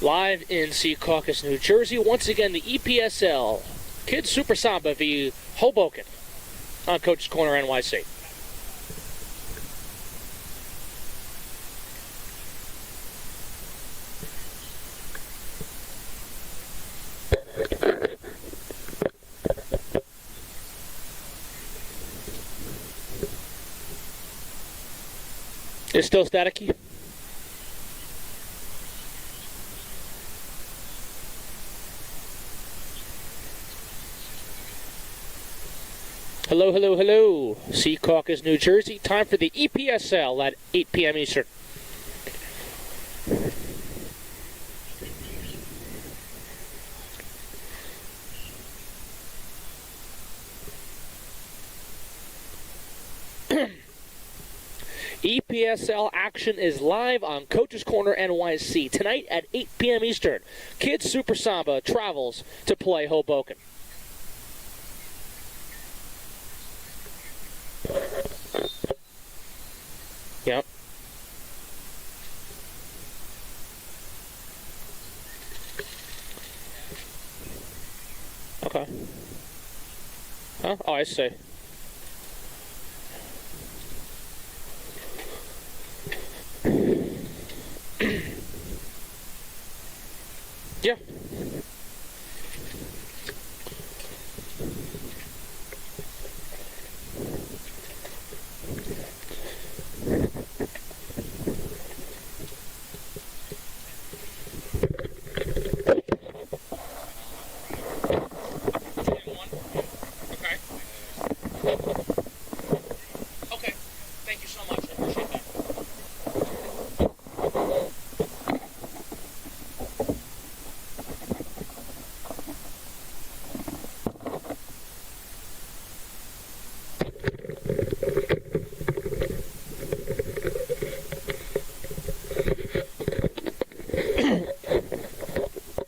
Live in Secaucus, New Jersey, once again the EPSL Kids Super Samba v. Hoboken on Coach's Corner NYC. It's still staticky? Hello, hello, hello. Secaucus, New Jersey. Time for the EPSL at 8 p.m. Eastern. EPSL action is live on Coach's Corner NYC tonight at 8 p.m. Eastern. Kids Super Samba travels to play Hoboken. Yep. Okay. Huh? Oh, I see. Yeah. Okay. Thank you so much. I appreciate that.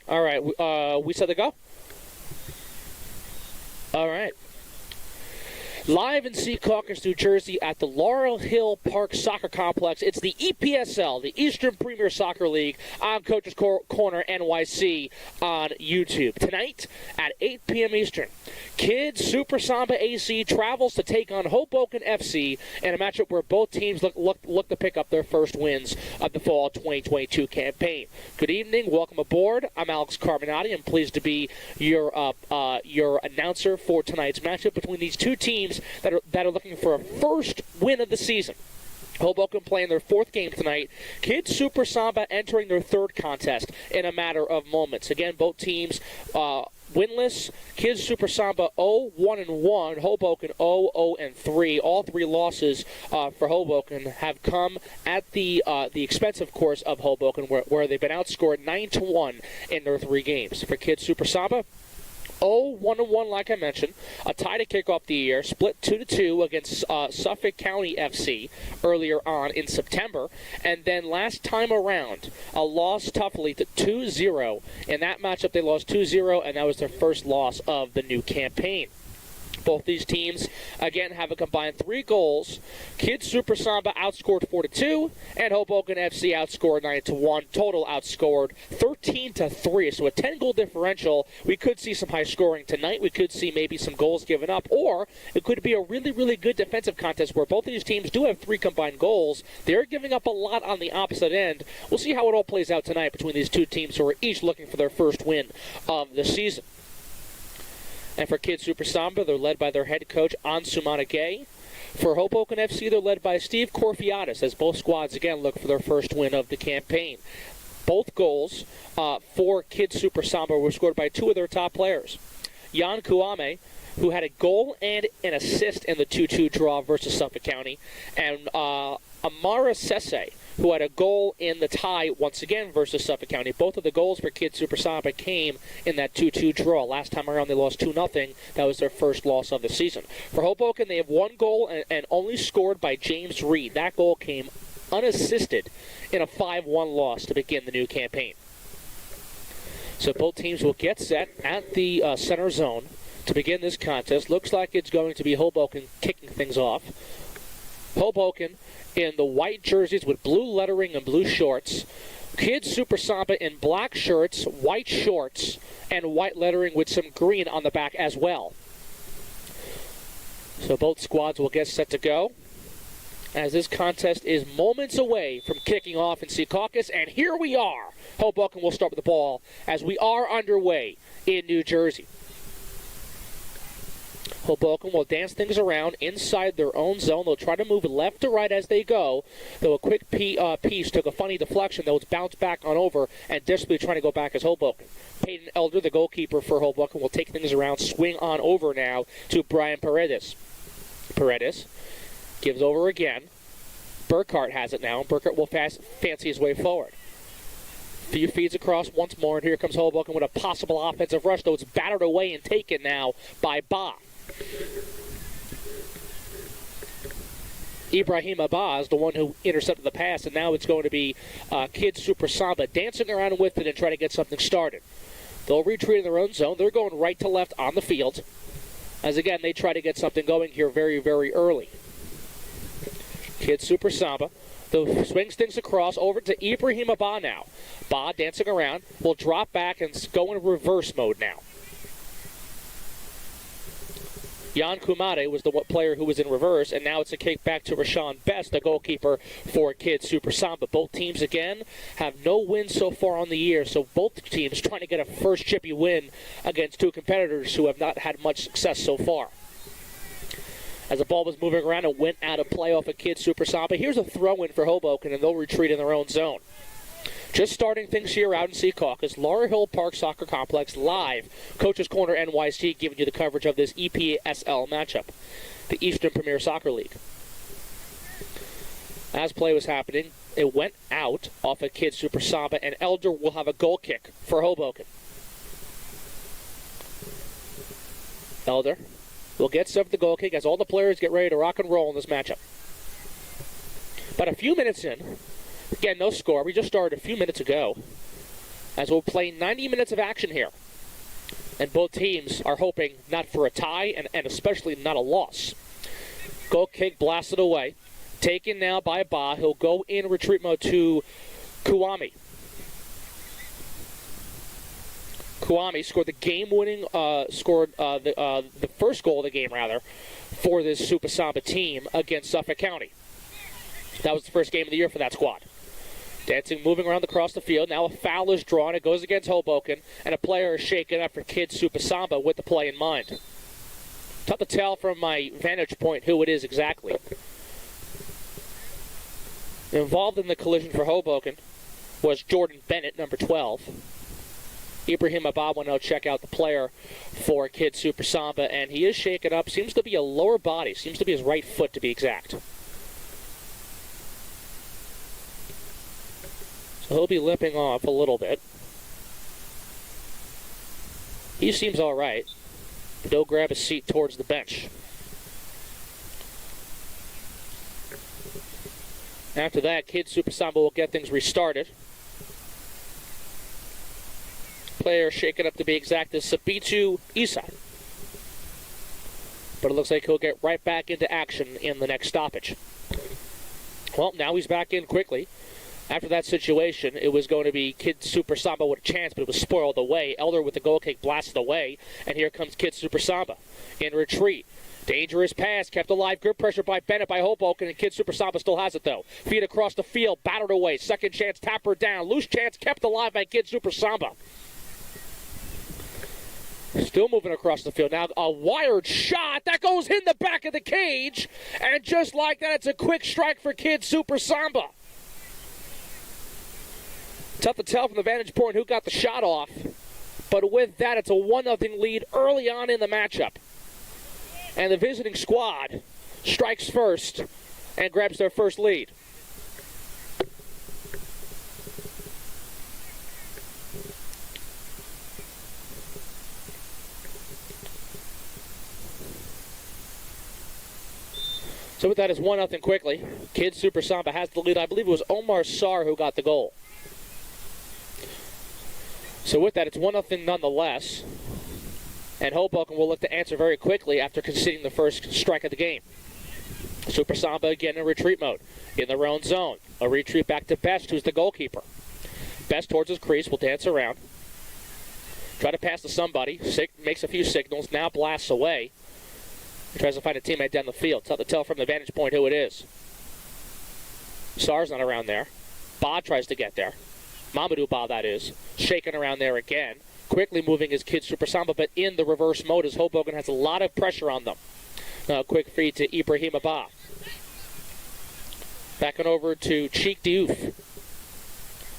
All right, we set to go? All right. Live in Secaucus, New Jersey at the Laurel Hill Park Soccer Complex. It's the EPSL, the Eastern Premier Soccer League, on Coach's Corner NYC on YouTube. Tonight at 8 p.m. Eastern, Kids Super Samba AC travels to take on Hoboken FC in a matchup where both teams look to pick up their first wins of the fall 2022 campaign. Good evening. Welcome aboard. I'm Alex Carbonati. I'm pleased to be your announcer for tonight's matchup between these two teams that are looking for a first win of the season. Hoboken playing their fourth game tonight. Kids Super Samba entering their third contest in a matter of moments. Again, both teams winless. Kids Super Samba 0-1-1. Hoboken 0-0-3. All three losses for Hoboken have come at the expense, of course, of Hoboken, where they've been outscored 9-1 in their three games. For Kids Super Samba, 0-1-1, like I mentioned. A tie to kick off the year, split 2-2 against Suffolk County FC earlier on in September. And then last time around, a loss toughly to 2-0. In that matchup, they lost 2-0, and that was their first loss of the new campaign. Both these teams, again, have a combined 3 goals. Kids Super Samba outscored 4-2, and Hoboken FC outscored 9-1. Total outscored 13-3. So a 10-goal differential. We could see some high scoring tonight. We could see maybe some goals given up, or it could be a really, really good defensive contest where both of these teams do have 3 combined goals. They're giving up a lot on the opposite end. We'll see how it all plays out tonight between these two teams who are each looking for their first win of the season. And for Kids Super Samba, they're led by their head coach, Ansumana Gay. For Hoboken FC, they're led by Steve Corfiatis, as both squads, again, look for their first win of the campaign. Both goals for Kids Super Samba were scored by 2 of their top players. Jan Kuame, who had a goal and an assist in the 2-2 draw versus Suffolk County, and Amara Sese, who had a goal in the tie once again versus Suffolk County. Both of the goals for Kids Super Samba came in that 2-2 draw. Last time around they lost 2-0. That was their first loss of the season. For Hoboken, they have 1 goal and only scored by James Reed. That goal came unassisted in a 5-1 loss to begin the new campaign. So both teams will get set at the center zone to begin this contest. Looks like it's going to be Hoboken kicking things off. Hoboken in the white jerseys with blue lettering and blue shorts. Kids Super Samba in black shirts, white shorts, and white lettering with some green on the back as well. So both squads will get set to go as this contest is moments away from kicking off in Secaucus, and here we are. Hoboken will start with the ball as we are underway in New Jersey. Hoboken will dance things around inside their own zone. They'll try to move left to right as they go, though a quick piece took a funny deflection that was bounced back on over and desperately trying to go back as Hoboken. Peyton Elder, the goalkeeper for Hoboken, will take things around, swing on over now to Brian Paredes. Paredes gives over again. Burkhart has it now. Burkhart will fancy his way forward. Few feeds across once more, and here comes Hoboken with a possible offensive rush, though it's battered away and taken now by Ba. Ibrahim Abba is the one who intercepted the pass, and now it's going to be Kids Super Samba dancing around with it and trying to get something started. They'll retreat in their own zone. They're going right to left on the field, as again they try to get something going here very, very early. Kids Super Samba. The swings things across over to Ibrahim Abba now. Ba dancing around, will drop back and go in reverse mode now. Jan Kumade was the player who was in reverse, and now it's a kick back to Rashawn Best, the goalkeeper for Kids Super Samba. Both teams, again, have no wins so far on the year, so both teams trying to get a first chippy win against two competitors who have not had much success so far. As the ball was moving around, it went out of play off of Kids Super Samba. Here's a throw-in for Hoboken, and they'll retreat in their own zone. Just starting things here out in Secaucus, Laurel Hill Park Soccer Complex live. Coach's Corner NYC giving you the coverage of this EPSL matchup, the Eastern Premier Soccer League. As play was happening, it went out off of Kids Super Samba, and Elder will have a goal kick for Hoboken. Elder will get set for the goal kick as all the players get ready to rock and roll in this matchup. But a few minutes in, again, no score. We just started a few minutes ago, as we'll play 90 minutes of action here. And both teams are hoping not for a tie and especially not a loss. Goal kick blasted away. Taken now by Ba. He'll go in retreat mode to Kuami. Kuami scored the game-winning, the first goal of the game, rather, for this Super Samba team against Suffolk County. That was the first game of the year for that squad. Dancing, moving around across the field. Now a foul is drawn. It goes against Hoboken, and a player is shaken up for Kids Super Samba with the play in mind. Tough to tell from my vantage point who it is exactly. Involved in the collision for Hoboken was Jordan Bennett, number 12. Ibrahim Abba will now check out the player for Kids Super Samba, and he is shaken up. Seems to be a lower body. Seems to be his right foot, to be exact. So he'll be limping off a little bit. He seems all right. He'll grab a seat towards the bench. After that, Kids Super Samba will get things restarted. Player shaken up, to be exact, is Sabitu Isa. But it looks like he'll get right back into action in the next stoppage. Well, now he's back in quickly. After that situation, it was going to be Kids Super Samba with a chance, but it was spoiled away. Elder with the goal kick blasted away, and here comes Kids Super Samba in retreat. Dangerous pass, kept alive. Good pressure by Bennett by Hoboken, and Kids Super Samba still has it, though. Feet across the field, battered away. Second chance, tapper down. Loose chance, kept alive by Kids Super Samba. Still moving across the field. Now a wired shot. That goes in the back of the cage. And just like that, it's a quick strike for Kids Super Samba. Tough to tell from the vantage point who got the shot off. But with that, it's a 1-0 lead early on in the matchup. And the visiting squad strikes first and grabs their first lead. So with that, it's 1-0 quickly. Kids Super Samba has the lead. I believe it was Omar Sarr who got the goal. So with that, it's 1-0 nonetheless. And Hoboken will look to answer very quickly after conceding the first strike of the game. Super Samba again in retreat mode. In their own zone. A retreat back to Best, who's the goalkeeper. Best towards his crease, will dance around. Try to pass to somebody. Makes a few signals, now blasts away. He tries to find a teammate down the field. Tough to tell from the vantage point who it is. Sarr's not around there. Ba tries to get there. Mamadou Ba, that is. Shaking around there again. Quickly moving his Kid Super Samba, but in the reverse mode as Hoboken has a lot of pressure on them. Now a quick feed to Ibrahim Ba. Backing over to Cheek Diouf.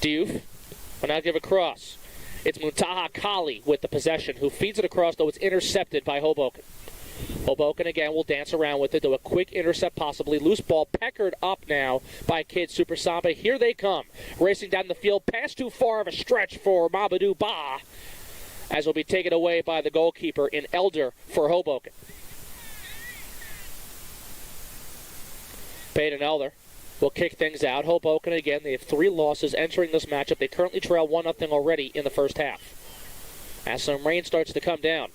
Diouf will now give a cross. It's Muntaha Kali with the possession, who feeds it across, though it's intercepted by Hoboken. Hoboken again will dance around with it, though a quick intercept possibly. Loose ball peckered up now by Kid Super Samba. Here they come, racing down the field. Pass too far of a stretch for Mamadou Ba, as will be taken away by the goalkeeper in Elder for Hoboken. Payton Elder will kick things out. Hoboken again, they have 3 losses entering this matchup. They currently trail 1-0 already in the first half. As some rain starts to come down.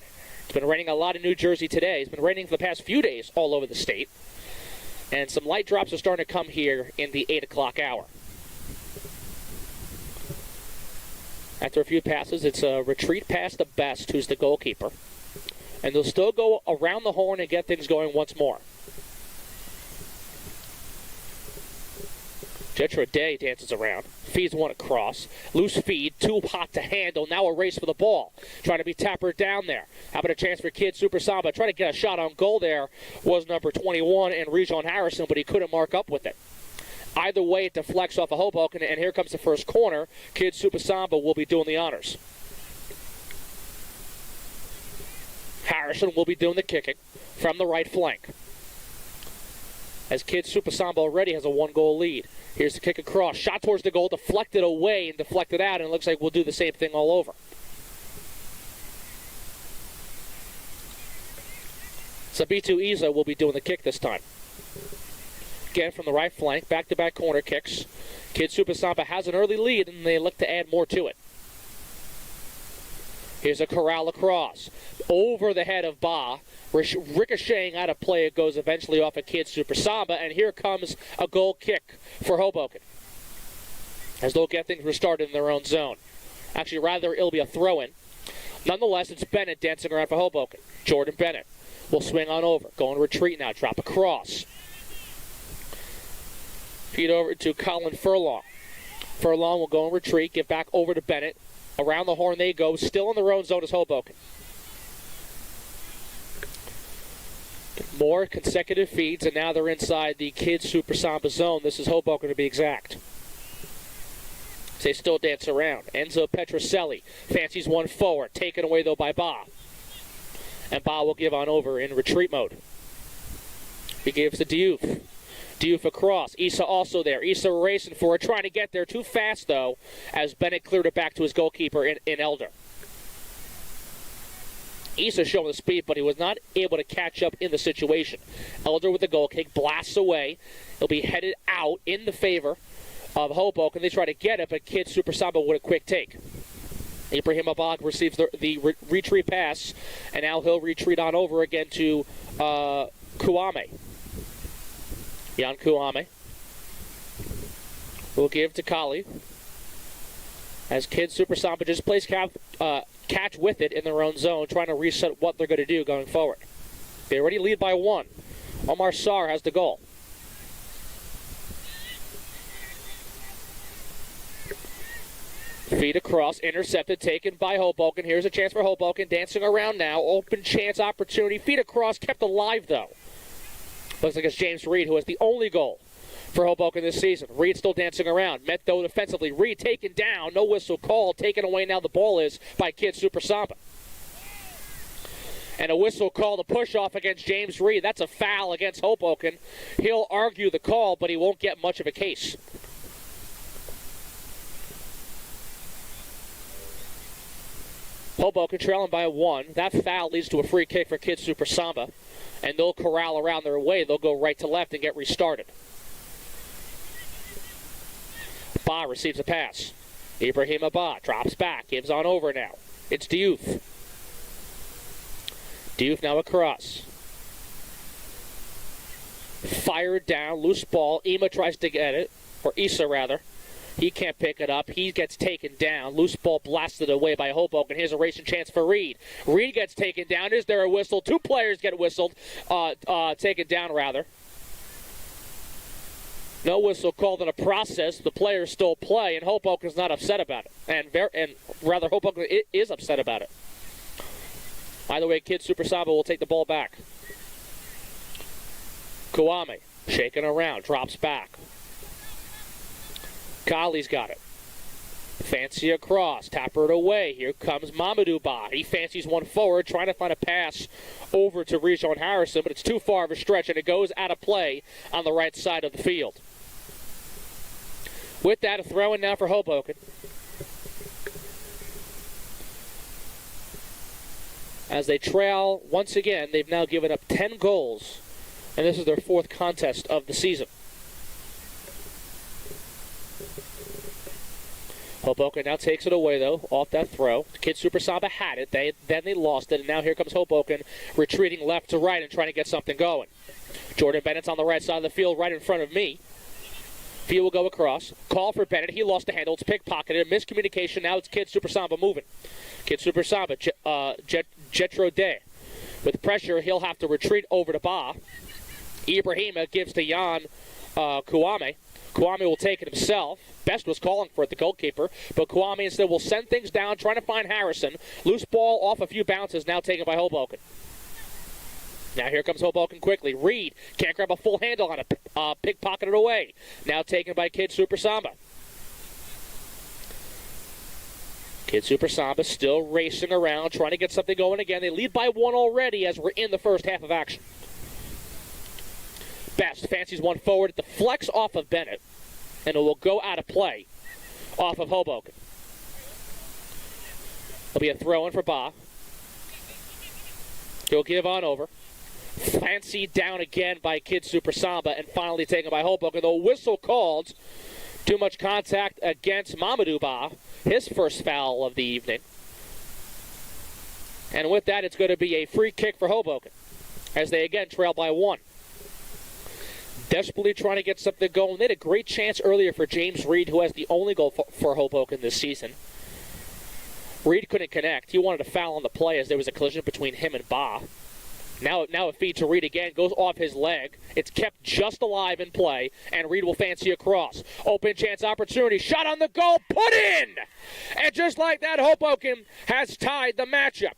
It's been raining a lot in New Jersey today. It's been raining for the past few days all over the state. And some light drops are starting to come here in the 8 o'clock hour. After a few passes, it's a retreat pass to Best, who's the goalkeeper. And they'll still go around the horn and get things going once more. Jetra Day dances around, feeds one across, loose feed, too hot to handle, now a race for the ball, trying to be tappered down there. How about a chance for Kid Super Samba, trying to get a shot on goal there was number 21 and Rejon Harrison, but he couldn't mark up with it. Either way, it deflects off of Hoboken, and here comes the first corner. Kid Super Samba will be doing the honors. Harrison will be doing the kicking from the right flank, as Kid Super Samba already has a 1-goal lead. Here's the kick across. Shot towards the goal, deflected away and deflected out, and it looks like we'll do the same thing all over. Sabitu Iza will be doing the kick this time. Again from the right flank, back-to-back corner kicks. Kid Super Samba has an early lead, and they look to add more to it. Here's a corral across. Over the head of Ba. Ricocheting out of play, it goes eventually off of Kid Super Samba, and here comes a goal kick for Hoboken, as they'll get things restarted in their own zone. Actually, rather, it'll be a throw-in. Nonetheless, it's Bennett dancing around for Hoboken. Jordan Bennett will swing on over, go in retreat now, drop across. Feed over to Colin Furlong. Furlong will go in retreat, give back over to Bennett. Around the horn they go, still in their own zone as Hoboken. More consecutive feeds, and now they're inside the Kid Super Samba zone. This is Hoboken to be exact. They still dance around. Enzo Petroselli fancies one forward, taken away though by Ba. And Ba will give on over in retreat mode. He gives to Diouf. Diouf across. Issa also there. Issa racing for it, trying to get there. Too fast though, as Bennett cleared it back to his goalkeeper in Elder. Issa showing the speed, but he was not able to catch up in the situation. Elder with the goal kick, blasts away. He'll be headed out in the favor of Hoboken. They try to get it, but Kid Super Samba with a quick take. Ibrahim Abag receives the retreat pass, and now he'll retreat on over again to Kouame. Jan Kouame will give to Kali, as Kid Super Samba just plays catch with it in their own zone, trying to reset what they're going to do going forward. They already lead by 1. Omar Sarr has the goal. Feed across, intercepted, taken by Hoboken. Here's a chance for Hoboken, dancing around now. Open chance, opportunity. Feed across, kept alive though. Looks like it's James Reed who has the only goal for Hoboken this season. Reed still dancing around. Met though defensively. Reed taken down. No whistle called. Taken away now the ball is by Kid Super Samba. And a whistle call to push off against James Reed. That's a foul against Hoboken. He'll argue the call, but he won't get much of a case. Hoboken trailing by 1. That foul leads to a free kick for Kid Super Samba. and they'll corral around their way. They'll go right to left and get restarted. Ba receives a pass. Ibrahim Ba drops back, gives on over now. It's Diouf. Diouf now across. Fired down, loose ball. Ima tries to get it, or Issa rather. He can't pick it up. He gets taken down. Loose ball blasted away by Hoboken. Here's a racing chance for Reed. Reed gets taken down. Is there a whistle? Two players get whistled. Taken down, rather. No whistle called in a process. The players still play, and Hoboken's not upset about it. And rather, Hoboken is upset about it. Either way, Kid Super Samba will take the ball back. Kouame, shaking around, drops back. Kali's got it. Fancy across, tapper it away. Here comes Mamadou Ba. He fancies one forward, trying to find a pass over to Rijon Harrison, but it's too far of a stretch, and it goes out of play on the right side of the field. With that, a throw-in now for Hoboken. As they trail, once again, they've now given up 10 goals, and this is their fourth contest of the season. Hoboken now takes it away, though, off that throw. Kid Super Samba had it. Then they lost it, and now here comes Hoboken retreating left to right and trying to get something going. Jordan Bennett's on the right side of the field right in front of me. He will go across. Call for Bennett. He lost the handle. It's pickpocketed. Miscommunication. Now it's Kid Super Samba moving. Kid Super Samba, Jetro Day. With pressure, he'll have to retreat over to Ba. Ibrahima gives to Jan Kouame. Kouame will take it himself. Best was calling for it, the goalkeeper. But Kouame instead will send things down, trying to find Harrison. Loose ball off a few bounces, now taken by Hoboken. Now here comes Hoboken quickly. Reed can't grab a full handle on it. Pickpocketed away. Now taken by Kid Super Samba. Kid Super Samba still racing around, trying to get something going again. They lead by one already as we're in the first half of action. Best fancies one forward. The flex off of Bennett, and it will go out of play off of Hoboken. It'll be a throw-in for Ba. He'll give on over. Fancy down again by Kid Super Samba, and finally taken by Hoboken. The whistle called. Too much contact against Mamadou Ba, his first foul of the evening. And with that, it's going to be a free kick for Hoboken, as they again trail by one. Desperately trying to get something going. They had a great chance earlier for James Reed, who has the only goal for Hoboken this season. Reed couldn't connect. He wanted a foul on the play as there was a collision between him and Ba. Now a feed to Reed again, goes off his leg. It's kept just alive in play, and Reed will fancy a cross. Open chance opportunity, shot on the goal, put in! And just like that, Hoboken has tied the matchup.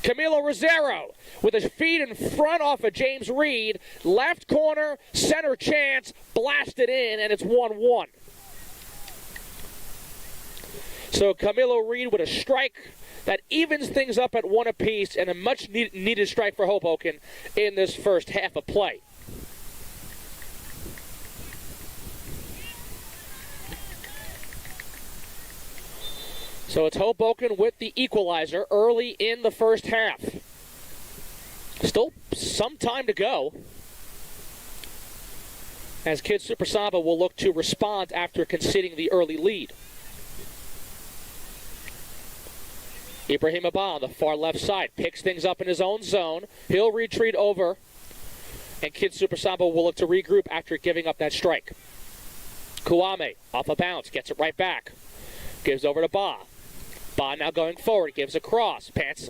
Camilo Rosero with a feed in front off of James Reed. Left corner, center chance, blasted in, and it's 1-1. So Camilo Reed with a strike that evens things up at one apiece, and a much needed strike for Hoboken in this first half of play. So it's Hoboken with the equalizer early in the first half. Still some time to go, as Kid Super Samba will look to respond after conceding the early lead. Ibrahim Ba on the far left side picks things up in his own zone. He'll retreat over, and Kid Super Samba will look to regroup after giving up that strike. Kouame off a bounce, gets it right back. Gives over to Ba. Ba now going forward, gives a cross. Pass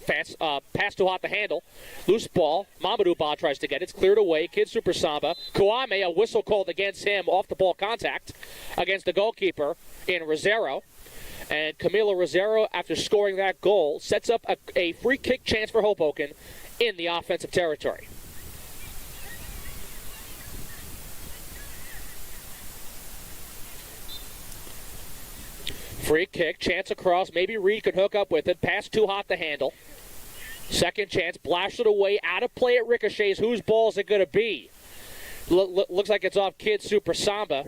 too hot to handle. Loose ball. Mamadou Ba tries to get it. It's cleared away. Kid Super Samba. Kouame, a whistle called against him. Off the ball contact against the goalkeeper in Rosero. And Camilo Rosero, after scoring that goal, sets up a free kick chance for Hoboken in the offensive territory. Free kick, chance across. Maybe Reed could hook up with it. Pass too hot to handle. Second chance, blasted away, out of play at ricochets. Whose ball is it going to be? Looks like it's off Kid Super Samba.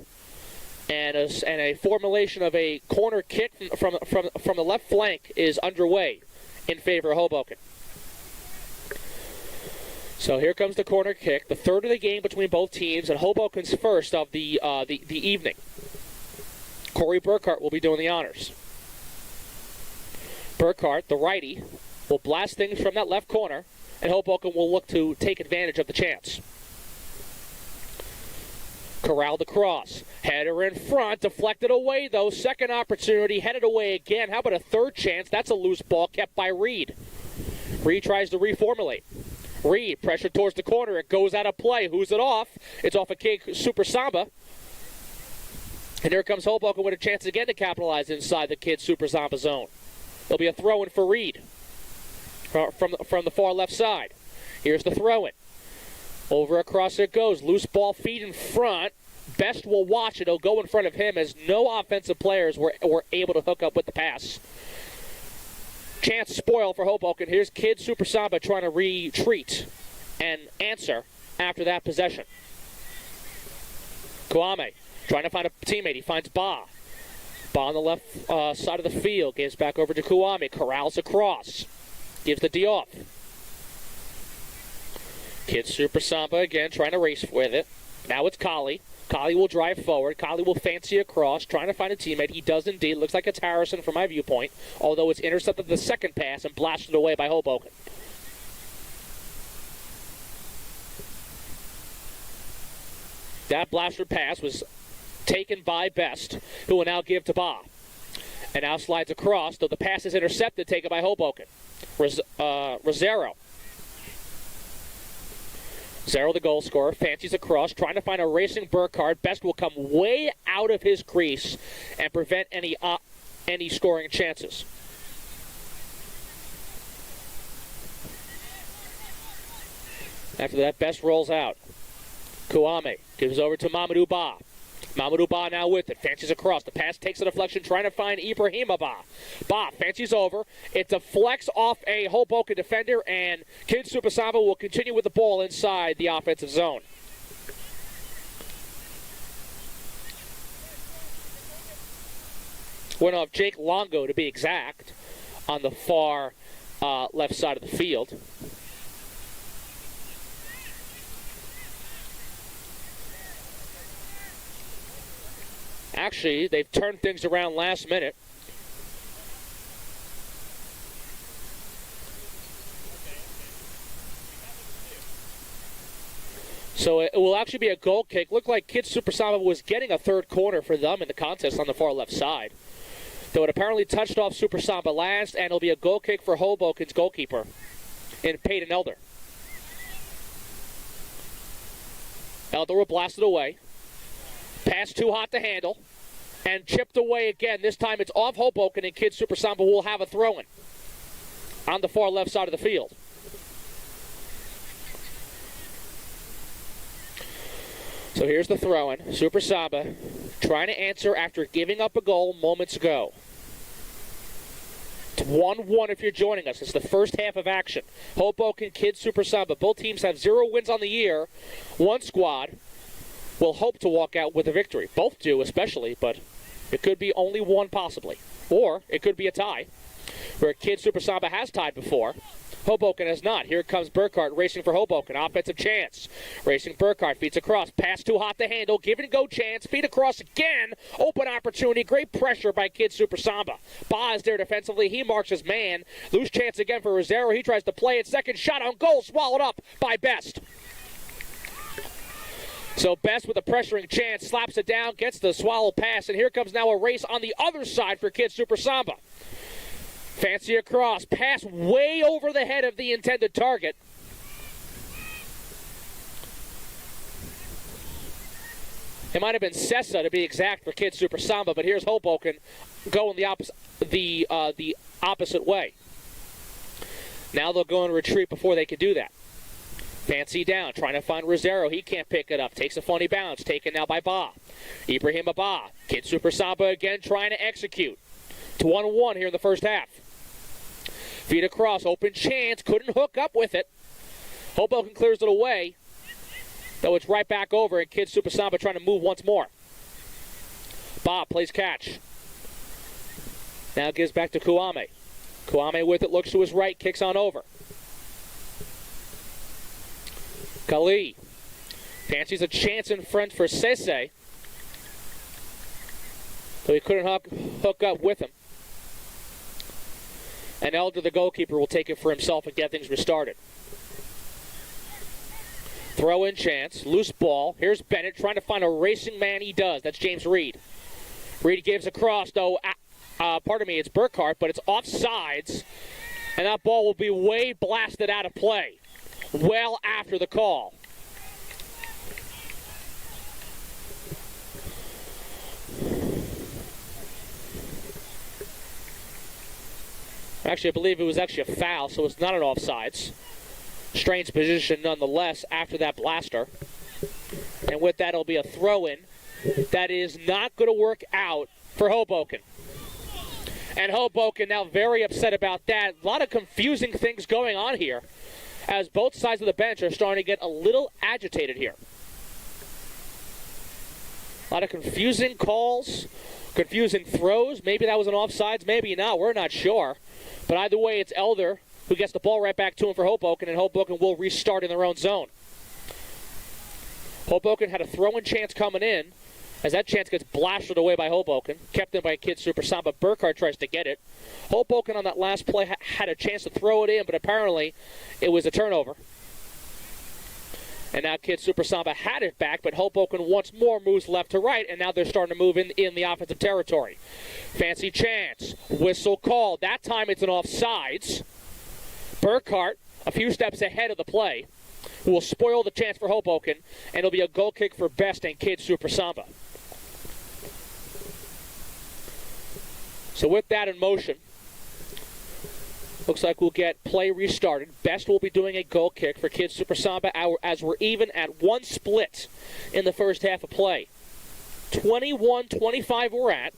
And a formulation of a corner kick from the left flank is underway in favor of Hoboken. So here comes the corner kick, the third of the game between both teams, and Hoboken's first of the evening. Corey Burkhart will be doing the honors. Burkhart, the righty, will blast things from that left corner, and Hoboken will look to take advantage of the chance. Corral the cross. Header in front. Deflected away, though. Second opportunity. Headed away again. How about a third chance? That's a loose ball kept by Reed. Reed tries to reformulate. Reed, pressure towards the corner. It goes out of play. Who's it off? It's off a kid, Super Samba. And here comes Hoboken with a chance again to capitalize inside the kid Super Samba zone. There'll be a throw-in for Reed from the far left side. Here's the throw-in. Over across it goes. Loose ball, feet in front. Best will watch it. He'll go in front of him as no offensive players were able to hook up with the pass. Chance spoiled for Hoboken. Here's Kid Super Samba trying to retreat and answer after that possession. Kwame trying to find a teammate. He finds Ba. Ba on the left side of the field. Gives back over to Kwame. Corrals across. Gives the D off. Kid Super Samba again trying to race with it. Now it's Collie. Collie will drive forward. Collie will fancy across, trying to find a teammate. He does indeed. Looks like it's Harrison from my viewpoint, although it's intercepted the second pass and blasted away by Hoboken. That blaster pass was taken by Best, who will now give to Ba. And now slides across, though the pass is intercepted, taken by Hoboken. Rosero. Zero, the goal scorer, fancies across, trying to find a racing Burkhart. Best will come way out of his crease and prevent any scoring chances. After that, Best rolls out. Kwame gives over to Mamadou Ba. Mamadou Ba now with it. Fancies across. The pass takes a deflection, trying to find Ibrahim Ba. Ba fancies over. It deflects off a Hoboken defender, and Kid Super Samba will continue with the ball inside the offensive zone. Went off Jake Longo, to be exact, on the far left side of the field. Actually, they've turned things around last minute. So it will actually be a goal kick. Looked like Kid Super Samba was getting a third corner for them in the contest on the far left side. Though it apparently touched off Super Samba last, and it'll be a goal kick for Hoboken's goalkeeper in Peyton Elder. Elder will blast it away. Pass too hot to handle. And chipped away again. This time it's off Hoboken, and Kid Super Samba will have a throw-in on the far left side of the field. So here's the throw-in. Super Samba trying to answer after giving up a goal moments ago. It's 1-1 if you're joining us. It's the first half of action. Hoboken, Kid Super Samba. Both teams have 0 wins on the year. One squad will hope to walk out with a victory. Both do, especially, but it could be only one possibly. Or it could be a tie, where Kid Super Samba has tied before. Hoboken has not. Here comes Burkhart racing for Hoboken. Offensive chance. Racing Burkhart. Feeds across. Pass too hot to handle. Give and go chance. Feed across again. Open opportunity. Great pressure by Kid Super Samba. Ba is there defensively. He marks his man. Loose chance again for Rosero. He tries to play it. Second shot on goal. Swallowed up by Best. So Best with a pressuring chance, slaps it down, gets the swallow pass, and here comes now a race on the other side for Kid Super Samba. Fancy across, pass way over the head of the intended target. It might have been Sessa, to be exact, for Kid Super Samba, but here's Hoboken going the opposite way. Now they'll go and retreat before they can do that. Fancy down, trying to find Rosero. He can't pick it up. Takes a funny bounce. Taken now by Ba. Ibrahim Ba. Kid Super Samba again trying to execute. It's 1-1 here in the first half. Feed across. Open chance. Couldn't hook up with it. Hoboken clears it away. Though it's right back over, and Kid Super Samba trying to move once more. Ba plays catch. Now gives back to Kwame. Kwame with it. Looks to his right. Kicks on over. Kali fancies a chance in front for Sese, so he couldn't hook up with him. And Elder, the goalkeeper, will take it for himself and get things restarted. Throw-in chance, loose ball. Here's Bennett trying to find a racing man. He does. That's James Reed. Reed gives a cross, though. Pardon me, it's Burkhart, but it's offsides. And that ball will be way blasted out of play well after the call. Actually, I believe it was actually a foul, so it's not an offsides. Strange position nonetheless after that blaster. And with that, it'll be a throw-in. That is not going to work out for Hoboken. And Hoboken now very upset about that. A lot of confusing things going on here as both sides of the bench are starting to get a little agitated here. A lot of confusing calls, confusing throws. Maybe that was an offsides, maybe not. We're not sure. But either way, it's Elder who gets the ball right back to him for Hoboken, and Hoboken will restart in their own zone. Hoboken had a throw-in chance coming in, as that chance gets blasted away by Hoboken, kept in by Kid Super Samba. Burkhart tries to get it. Hoboken on that last play had a chance to throw it in, but apparently it was a turnover. And now Kid Super Samba had it back, but Hoboken once more moves left to right, and now they're starting to move in the offensive territory. Fancy chance. Whistle called. That time it's an offsides. Burkhart, a few steps ahead of the play, will spoil the chance for Hoboken, and it'll be a goal kick for Best and Kid Super Samba. So with that in motion, looks like we'll get play restarted. Best will be doing a goal kick for Kid Super Samba as we're even at one split in the first half of play. 21-25 we're at.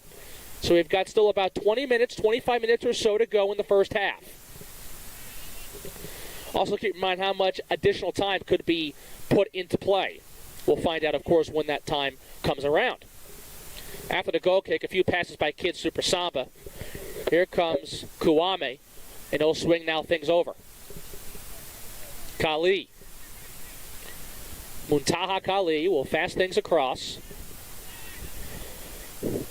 So we've got still about 25 minutes or so to go in the first half. Also keep in mind how much additional time could be put into play. We'll find out, of course, when that time comes around. After the goal kick, a few passes by Kid Super Samba. Here comes Kuame, and he'll swing now things over. Kali. Muntaha Kali will fast things across.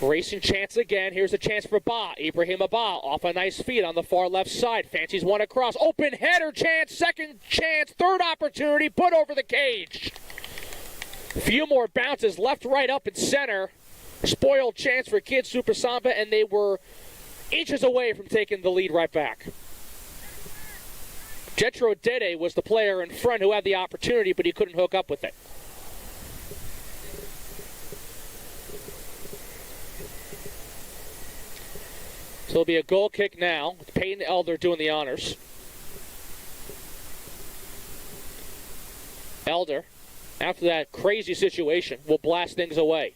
Racing chance again. Here's a chance for Ba. Ibrahim Ba off a nice feed on the far left side. Fancies one across. Open header chance. Second chance. Third opportunity. Put over the cage. Few more bounces. Left, right, up, and center. Spoiled chance for Kid Super Samba, and they were inches away from taking the lead right back. Jetro Dede was the player in front who had the opportunity, but he couldn't hook up with it. So it'll be a goal kick now. Peyton Elder doing the honors. Elder, after that crazy situation, will blast things away.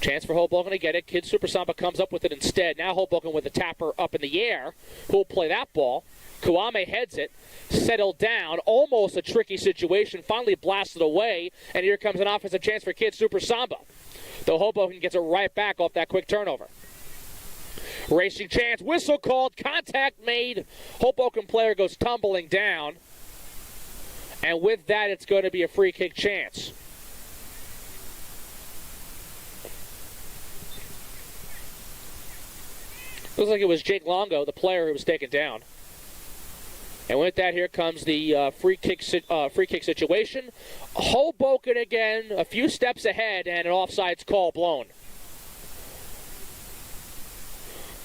Chance for Hoboken to get it. Kid Super Samba comes up with it instead. Now Hoboken with a tapper up in the air. Who'll play that ball? Kuame heads it. Settled down. Almost a tricky situation. Finally blasted away. And here comes an offensive chance for Kid Super Samba. Though Hoboken gets it right back off that quick turnover. Racing chance. Whistle called. Contact made. Hoboken player goes tumbling down. And with that, it's going to be a free kick chance. Looks like it was Jake Longo, the player who was taken down. And with that, here comes the free kick situation. Hoboken again, a few steps ahead, and an offsides call blown.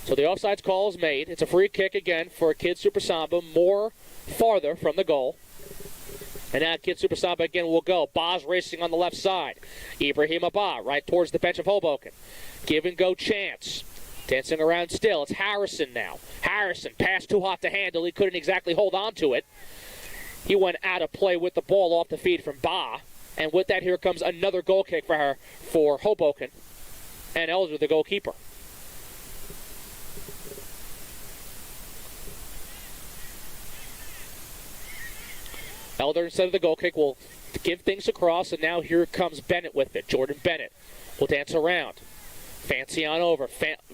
So the offsides call is made. It's a free kick again for Kid Super Samba, more farther from the goal. And now Kid Super Samba again will go. Ba's racing on the left side. Ibrahim Ba right towards the bench of Hoboken. Give and go chance. Dancing around still. It's Harrison now. Harrison, pass too hot to handle. He couldn't exactly hold on to it. He went out of play with the ball off the feed from Ba. And with that, here comes another goal kick for Hoboken. And Elder, the goalkeeper. Elder, instead of the goal kick, will give things across. And now here comes Bennett with it. Jordan Bennett will dance around. Fancy on over.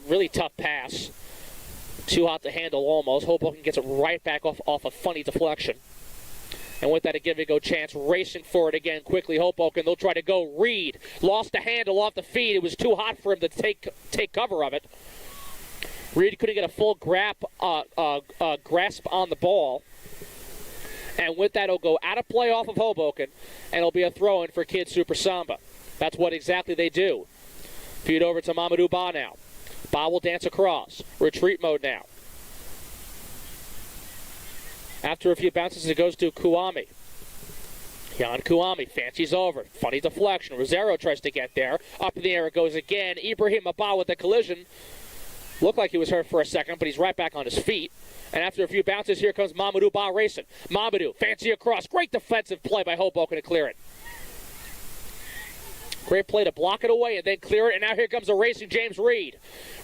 Really tough pass. Too hot to handle almost. Hoboken gets it right back off a funny deflection. And with that, a give-and-go chance, racing for it again quickly. Hoboken, they'll try to go. Reed lost the handle off the feed. It was too hot for him to take cover of it. Reed couldn't get a full grasp on the ball. And with that, it'll go out of play off of Hoboken, and it'll be a throw-in for Kid Super Samba. That's what exactly they do. Feed over to Mamadou Ba now. Ba will dance across. Retreat mode now. After a few bounces, it goes to Kouame. Jan Kouame fancies over. Funny deflection. Rosero tries to get there. Up in the air it goes again. Ibrahim Abba with the collision. Looked like he was hurt for a second, but he's right back on his feet. And after a few bounces, here comes Mamadou Ba racing. Mamadou, fancy across. Great defensive play by Hoboken to clear it. Great play to block it away and then clear it. And now here comes a racing James Reed.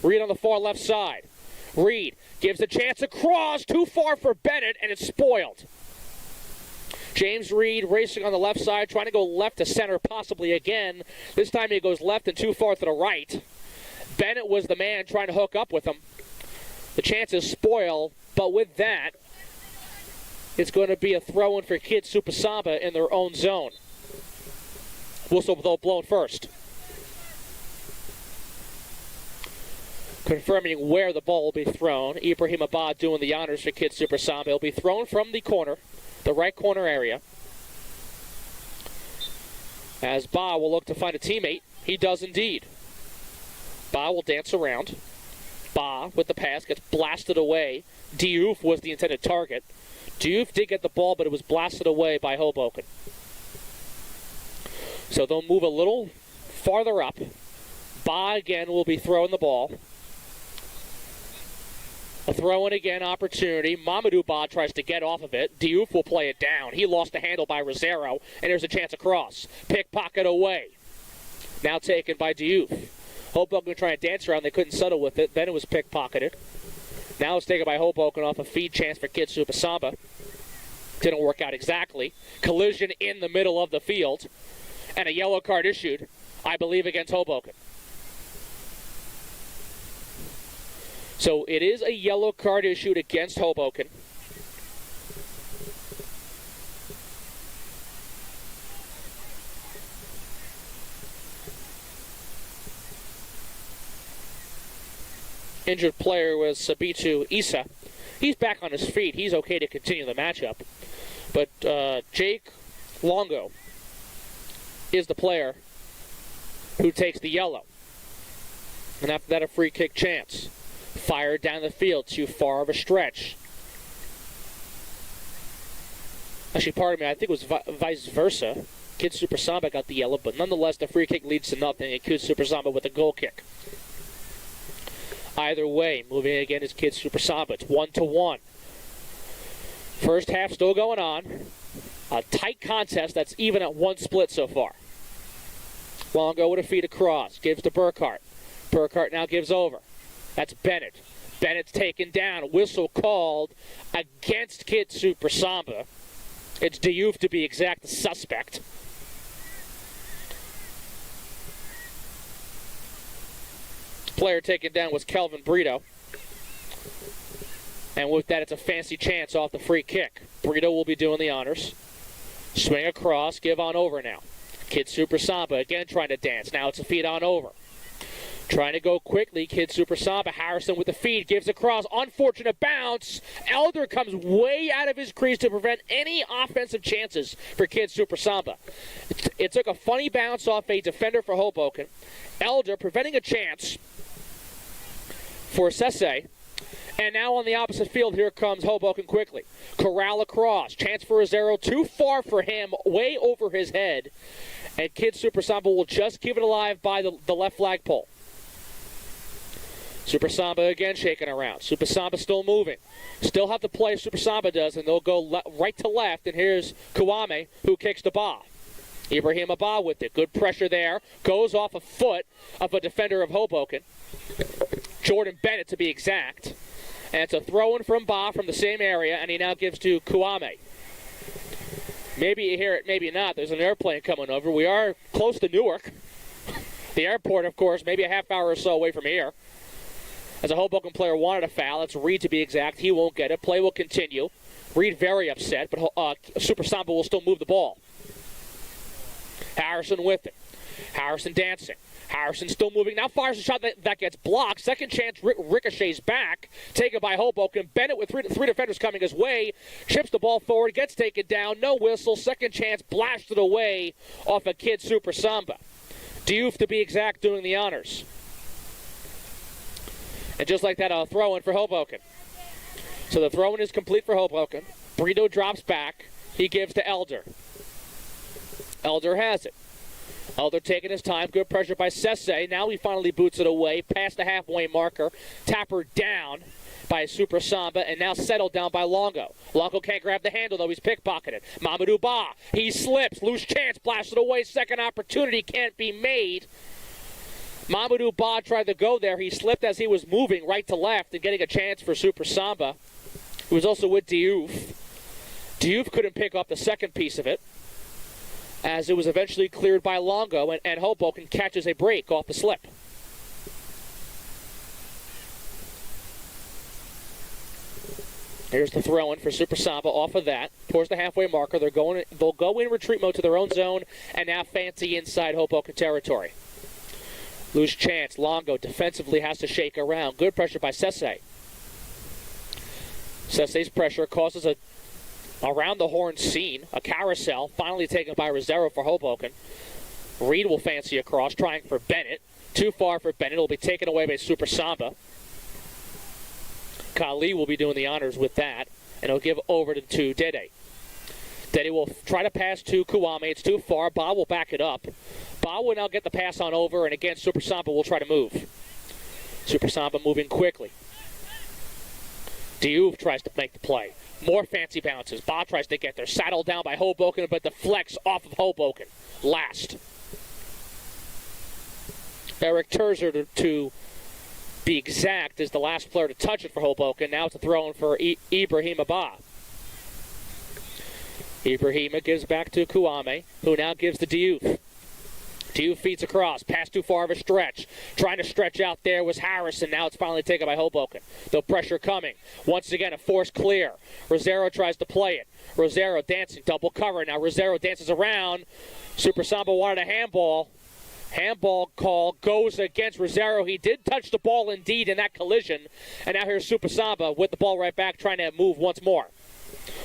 Reed on the far left side. Reed gives a chance across. Too far for Bennett, and it's spoiled. James Reed racing on the left side, trying to go left to center possibly again. This time he goes left and too far to the right. Bennett was the man trying to hook up with him. The chances spoil, but with that, it's going to be a throw-in for Kid Super Samba in their own zone. Whistle blown first. Confirming where the ball will be thrown. Ibrahim Abba doing the honors for Kid Super Samba. It'll be thrown from the corner, the right corner area. As Ba will look to find a teammate. He does indeed. Ba will dance around. Ba with the pass gets blasted away. Diouf was the intended target. Diouf did get the ball, but it was blasted away by Hoboken. So they'll move a little farther up. Ba again will be throwing the ball. A throw-in again opportunity. Mamadou Ba tries to get off of it. Diouf will play it down. He lost the handle by Rosero, and there's a chance across. Pickpocket away. Now taken by Diouf. Hoboken trying to dance around. They couldn't settle with it. Then it was pickpocketed. Now it's taken by Hoboken off a feed chance for Kid Super Samba. Didn't work out exactly. Collision in the middle of the field. And a yellow card issued, I believe, against Hoboken. So it is a yellow card issued against Hoboken. Injured player was Sabitu Issa. He's back on his feet. He's okay to continue the matchup. But Jake Longo is the player who takes the yellow. And after that, a free kick chance. Fired down the field, too far of a stretch. Actually, pardon me, I think it was vice versa. Kid Super Samba got the yellow, but nonetheless, the free kick leads to nothing, and Kid Super Samba with a goal kick. Either way, moving again is Kid Super Samba. It's 1-1. First half still going on. A tight contest that's even at one split so far. Longo with a feed across. Gives to Burkhart. Burkhart now gives over. That's Bennett. Bennett's taken down. Whistle called against Kid Super Samba. It's Diouf to be exact, the suspect. Player taken down was Kelvin Brito. And with that, it's a fancy chance off the free kick. Brito will be doing the honors. Swing across, give on over now. Kid Super Samba again trying to dance. Now it's a feed on over. Trying to go quickly, Kid Super Samba. Harrison with the feed, gives across. Unfortunate bounce. Elder comes way out of his crease to prevent any offensive chances for Kid Super Samba. It took a funny bounce off a defender for Hoboken. Elder preventing a chance for Sese. And now on the opposite field, here comes Hoboken quickly. Corral across. Chance for Rosero. Too far for him. Way over his head. And Kid Super Samba will just keep it alive by the left flagpole. Super Samba again shaking around. Super Samba still moving. Still have to play Super Samba does, and they'll go right to left. And here's Kouame, who kicks the ball. Ibrahim Abba with it. Good pressure there. Goes off a foot of a defender of Hoboken. Jordan Bennett, to be exact. And it's a throw-in from Ba from the same area, and he now gives to Kouame. Maybe you hear it, maybe not. There's an airplane coming over. We are close to Newark. The airport, of course, maybe a half hour or so away from here. as a Hoboken player wanted a foul. That's Reed to be exact. He won't get it. Play will continue. Reed very upset, but Super Samba will still move the ball. Harrison with it. Harrison dancing. Harrison still moving. Now fires a shot that gets blocked. Second chance ricochets back. Taken by Hoboken. Bennett with three defenders coming his way. Chips the ball forward. Gets taken down. No whistle. Second chance blasted away off a kid Super Samba. Diouf, to be exact, doing the honors. And just like that, a throw-in for Hoboken. So the throw-in is complete for Hoboken. Brito drops back. He gives to Elder. Elder has it. Elder taking his time. Good pressure by Sesse. Now he finally boots it away. Past the halfway marker. Tapper down by Super Samba. And now settled down by Longo. Longo can't grab the handle, though. He's pickpocketed. Mamadou Ba. He slips. Loose chance. Blasted away. Second opportunity can't be made. Mamadou Ba tried to go there. He slipped as he was moving right to left and getting a chance for Super Samba. He was also with Diouf. Diouf couldn't pick up the second piece of it, as it was eventually cleared by Longo, and Hoboken catches a break off the slip. Here's the throw-in for Super Samba off of that. Towards the halfway marker. They'll go in retreat mode to their own zone, and now fancy inside Hoboken territory. Loose chance. Longo defensively has to shake around. Good pressure by Sesse. Sesse's pressure causes a around-the-horn scene, a carousel, finally taken by Rosero for Hoboken. Reed will fancy across, trying for Bennett. Too far for Bennett. It'll be taken away by Super Samba. Kali will be doing the honors with that, and he'll give over to Dede. Dede will try to pass to Kuame. It's too far. Ba will back it up. Ba will now get the pass on over, and again, Super Samba will try to move. Super Samba moving quickly. Diouf tries to make the play. More fancy bounces. Ba tries to get there. Saddled down by Hoboken, but deflects off of Hoboken. Last. Eric Terzer, to be exact, is the last player to touch it for Hoboken. Now it's a throw-in for Ibrahima Ba. Ibrahima gives back to Kuame, who now gives to Diouf. Diouf feeds across. Pass too far of a stretch. Trying to stretch out there was Harrison. Now it's finally taken by Hoboken. The pressure coming. Once again, a forced clear. Rosero tries to play it. Rosero dancing. Double cover. Now Rosero dances around. Super Samba wanted a handball. Handball call goes against Rosero. He did touch the ball indeed in that collision. And now here's Super Samba with the ball right back, trying to move once more.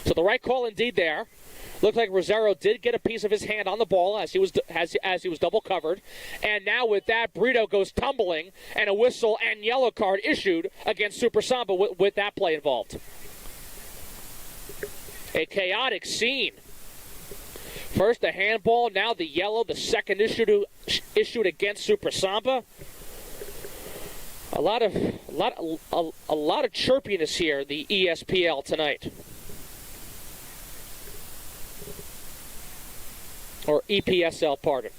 So the right call indeed there. Looked like Rosero did get a piece of his hand on the ball as he was double covered. And now with that, Brito goes tumbling, and a whistle and yellow card issued against Super Samba with that play involved. A chaotic scene. First the handball, now the yellow, the second issued against Super Samba. A lot of chirpiness here in the ESPL tonight. Or EPSL, pardon.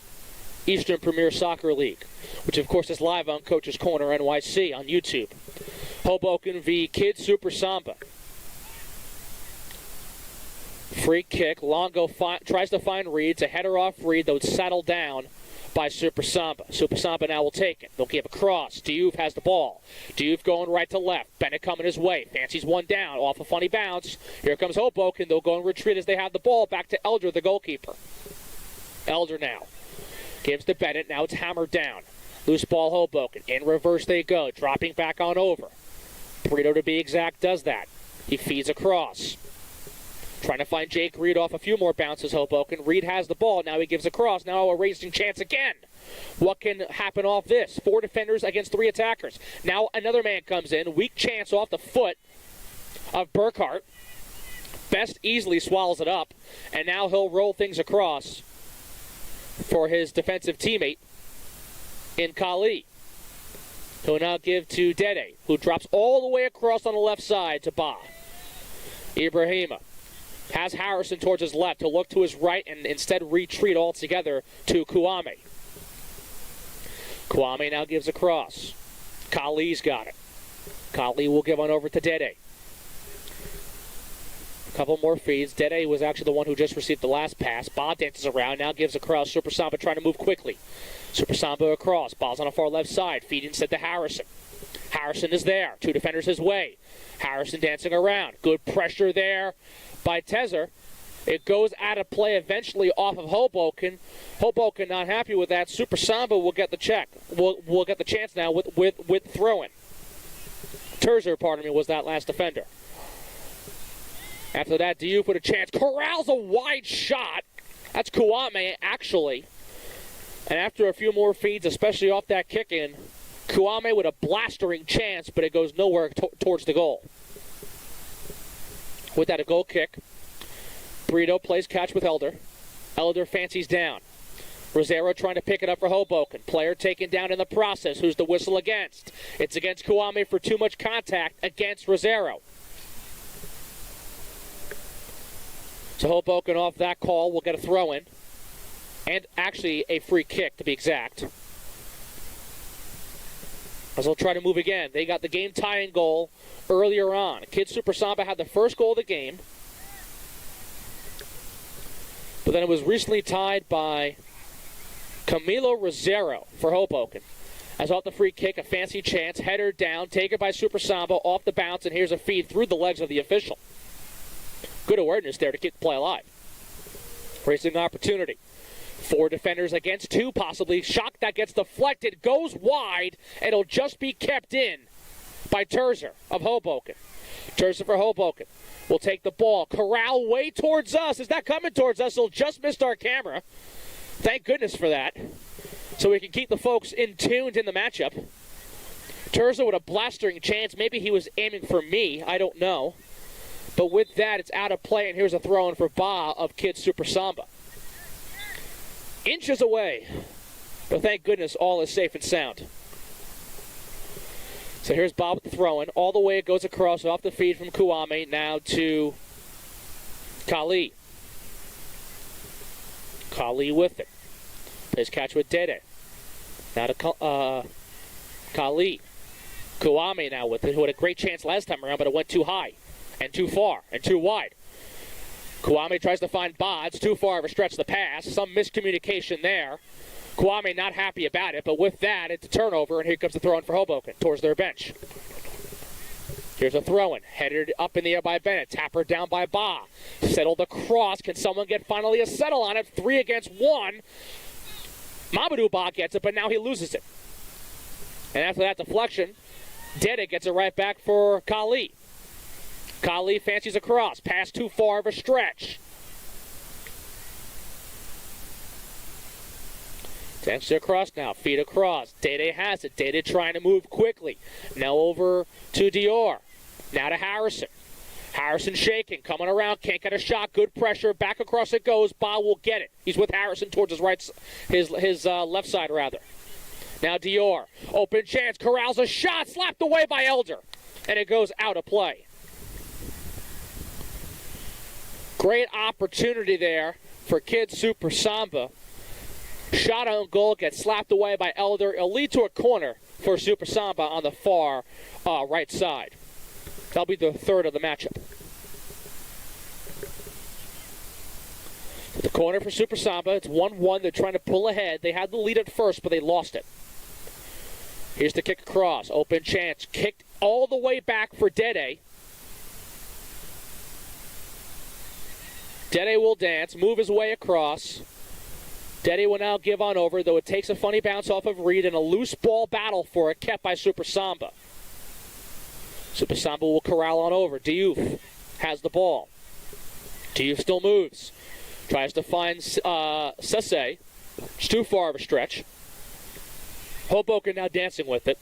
Eastern Premier Soccer League, which of course is live on Coach's Corner NYC on YouTube. Hoboken v. Kid Super Samba. Free kick. Longo tries to find Reed. It's a header off Reed, though it's settled down by Super Samba. Super Samba now will take it. They'll give a cross. Diouf has the ball. Diouf going right to left. Bennett coming his way. Fancies one down. Off a funny bounce. Here comes Hoboken. They'll go and retreat as they have the ball. Back to Elder, the goalkeeper. Elder now gives to Bennett. Now it's hammered down. Loose ball Hoboken. In reverse they go. Dropping back on over. Brito, to be exact, does that. He feeds across. Trying to find Jake Reed off a few more bounces, Hoboken. Reed has the ball. Now he gives a cross. Now a racing chance again. What can happen off this? 4 defenders against 3 attackers. Now another man comes in. Weak chance off the foot of Burkhart. Best easily swallows it up. And now he'll roll things across for his defensive teammate in Kali. He'll now give to Dede, who drops all the way across on the left side to Ba. Ibrahima has Harrison towards his left. He'll look to his right and instead retreat altogether to Kuame. Kuame now gives a cross. Kali's got it. Kali will give on over to Dede. A couple more feeds. Dede was actually the one who just received the last pass. Ba dances around, now gives a cross. Super Samba trying to move quickly. Super Samba across. Ball's on the far left side. Feed instead to Harrison. Harrison is there. 2 defenders his way. Harrison dancing around. Good pressure there by Tezer. It goes out of play eventually off of Hoboken. Hoboken not happy with that. Super Samba will get the check. Will get the chance now with throwing. Terzer, was that last defender. After that, Diouf with a chance. Corrals a wide shot. That's Kouame, actually. And after a few more feeds, especially off that kick-in, Kouame with a blastering chance, but it goes nowhere towards the goal. With that, a goal kick. Brito plays catch with Elder. Elder fancies down. Rosero trying to pick it up for Hoboken. Player taken down in the process. Who's the whistle against? It's against Kouame for too much contact against Rosero. So Hoboken off that call will get a throw-in. And actually a free kick, to be exact. As they'll try to move again. They got the game-tying goal earlier on. Kid Super Samba had the first goal of the game. But then it was recently tied by Camilo Rosero for Hoboken. As off the free kick, a fancy chance, header down, taken by Super Samba off the bounce, and here's a feed through the legs of the official. Good awareness there to keep the play alive. Racing opportunity. 4 defenders against 2, possibly. Shot that gets deflected, goes wide, and it'll just be kept in by Terzer of Hoboken. Terzer for Hoboken will take the ball. Corral way towards us. Is that coming towards us? It'll just missed our camera. Thank goodness for that. So we can keep the folks in tuned in the matchup. Terzer with a blastering chance. Maybe he was aiming for me. I don't know. But with that, it's out of play, and here's a throw-in for Ba of Kid Super Samba. Inches away. But thank goodness all is safe and sound. So here's Bob with the throw-in. All the way it goes across off the feed from Kouame. Now to Kali. Kali with it. Plays catch with Dede. Now to Kali. Kouame now with it, who had a great chance last time around, but it went too high and too far and too wide. Kouame tries to find Ba. It's too far of a stretch to pass. Some miscommunication there. Kouame not happy about it, but with that, it's a turnover, and here comes the throw-in for Hoboken towards their bench. Here's a throw-in, headed up in the air by Bennett. Tapper down by Ba. Settled across. Can someone get finally a settle on it? 3 against 1. Mamadou Ba gets it, but now he loses it. And after that deflection, Dede gets it right back for Kali. Kali fancies across. Pass too far of a stretch. Attempts to across now. Feed across. Dede has it. Dede trying to move quickly. Now over to Dior. Now to Harrison. Harrison shaking. Coming around. Can't get a shot. Good pressure. Back across it goes. Ba will get it. He's with Harrison towards his right, his left side rather. Now Dior. Open chance. Corrals a shot. Slapped away by Elder. And it goes out of play. Great opportunity there for Kid Super Samba. Shot on goal, gets slapped away by Elder. It'll lead to a corner for Super Samba on the far right side. That'll be the third of the matchup. The corner for Super Samba. It's 1-1. They're trying to pull ahead. They had the lead at first, but they lost it. Here's the kick across. Open chance. Kicked all the way back for Dede. Dede will dance, move his way across. Dede will now give on over, though it takes a funny bounce off of Reed and a loose ball battle for it, kept by Super Samba. Super Samba will corral on over. Diouf has the ball. Diouf still moves. Tries to find Sese. It's too far of a stretch. Hoboken now dancing with it.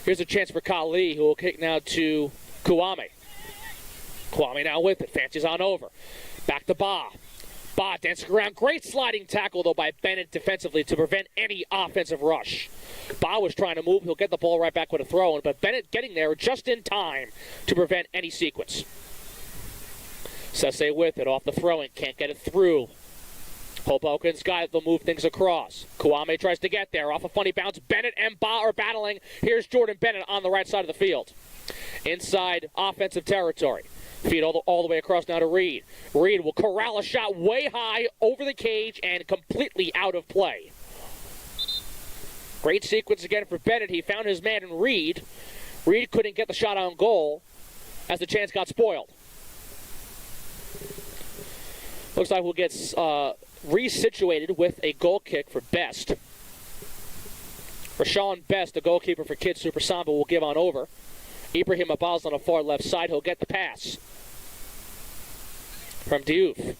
Here's a chance for Kali, who will kick now to Kouame. Kouame now with it. Fancies on over. Back to Ba. Ba dancing around. Great sliding tackle, though, by Bennett defensively to prevent any offensive rush. Ba was trying to move. He'll get the ball right back with a throw-in, but Bennett getting there just in time to prevent any sequence. Sese with it off the throw-in. Can't get it through. Hoboken's got it. They'll move things across. Kouame tries to get there. Off a funny bounce. Bennett and Ba are battling. Here's Jordan Bennett on the right side of the field. Inside offensive territory. Feed all the way across now to Reed. Reed will corral a shot way high over the cage and completely out of play. Great sequence again for Bennett. He found his man in Reed. Reed couldn't get the shot on goal as the chance got spoiled. Looks like we'll get resituated with a goal kick for Best. Rashawn Best, the goalkeeper for Kids Super Samba, will give on over. Ibrahim Abbas on the far left side. He'll get the pass from Diouf.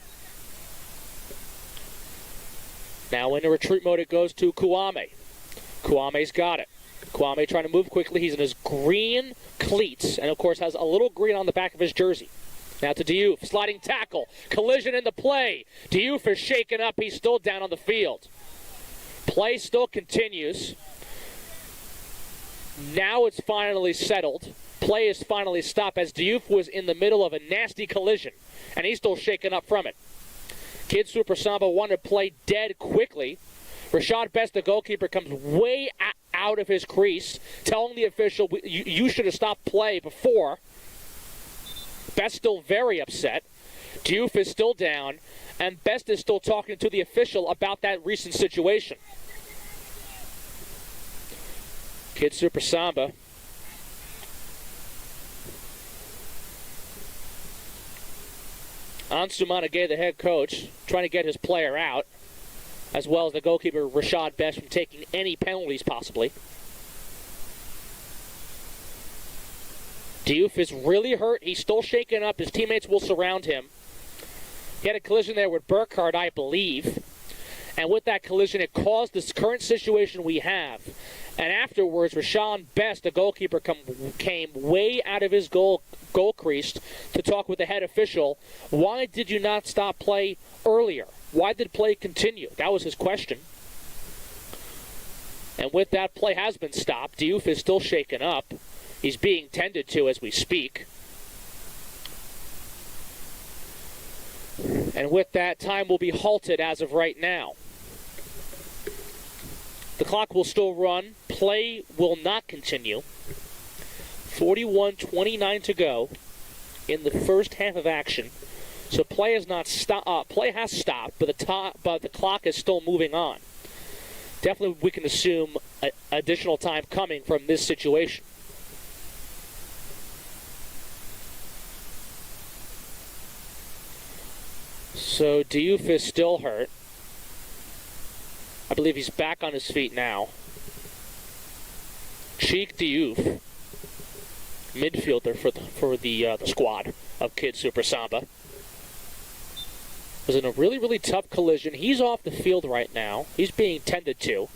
Now into retreat mode it goes to Kouame. Kouame's got it. Kouame trying to move quickly. He's in his green cleats and, of course, has a little green on the back of his jersey. Now to Diouf. Sliding tackle. Collision in the play. Diouf is shaken up. He's still down on the field. Play still continues. Now it's finally settled. Play is finally stopped as Diouf was in the middle of a nasty collision, and he's still shaken up from it. Kids Super Samba wanted to play dead quickly. Rashad Best, the goalkeeper, comes way out of his crease, telling the official, you should have stopped play before. Best still very upset. Diouf is still down, and Best is still talking to the official about that recent situation. Kids Super Samba. Ansu Managay, the head coach, trying to get his player out, as well as the goalkeeper Rashad Best from taking any penalties possibly. Diouf is really hurt. He's still shaken up. His teammates will surround him. He had a collision there with Burkhardt, I believe. And with that collision, it caused this current situation we have. And afterwards, Rashawn Best, the goalkeeper, came way out of his goal crease to talk with the head official. Why did you not stop play earlier? Why did play continue? That was his question. And with that, play has been stopped. Diouf is still shaken up. He's being tended to as we speak. And with that, time will be halted as of right now. The clock will still run. Play will not continue. 41:29 to go in the first half of action. So play has not stopped. Play has stopped, but the clock is still moving on. Definitely, we can assume additional time coming from this situation. So Diouf is still hurt. I believe he's back on his feet now. Cheek Diouf, midfielder for the squad of Kids Super Samba, was in a really, really tough collision. He's off the field right now. He's being tended to.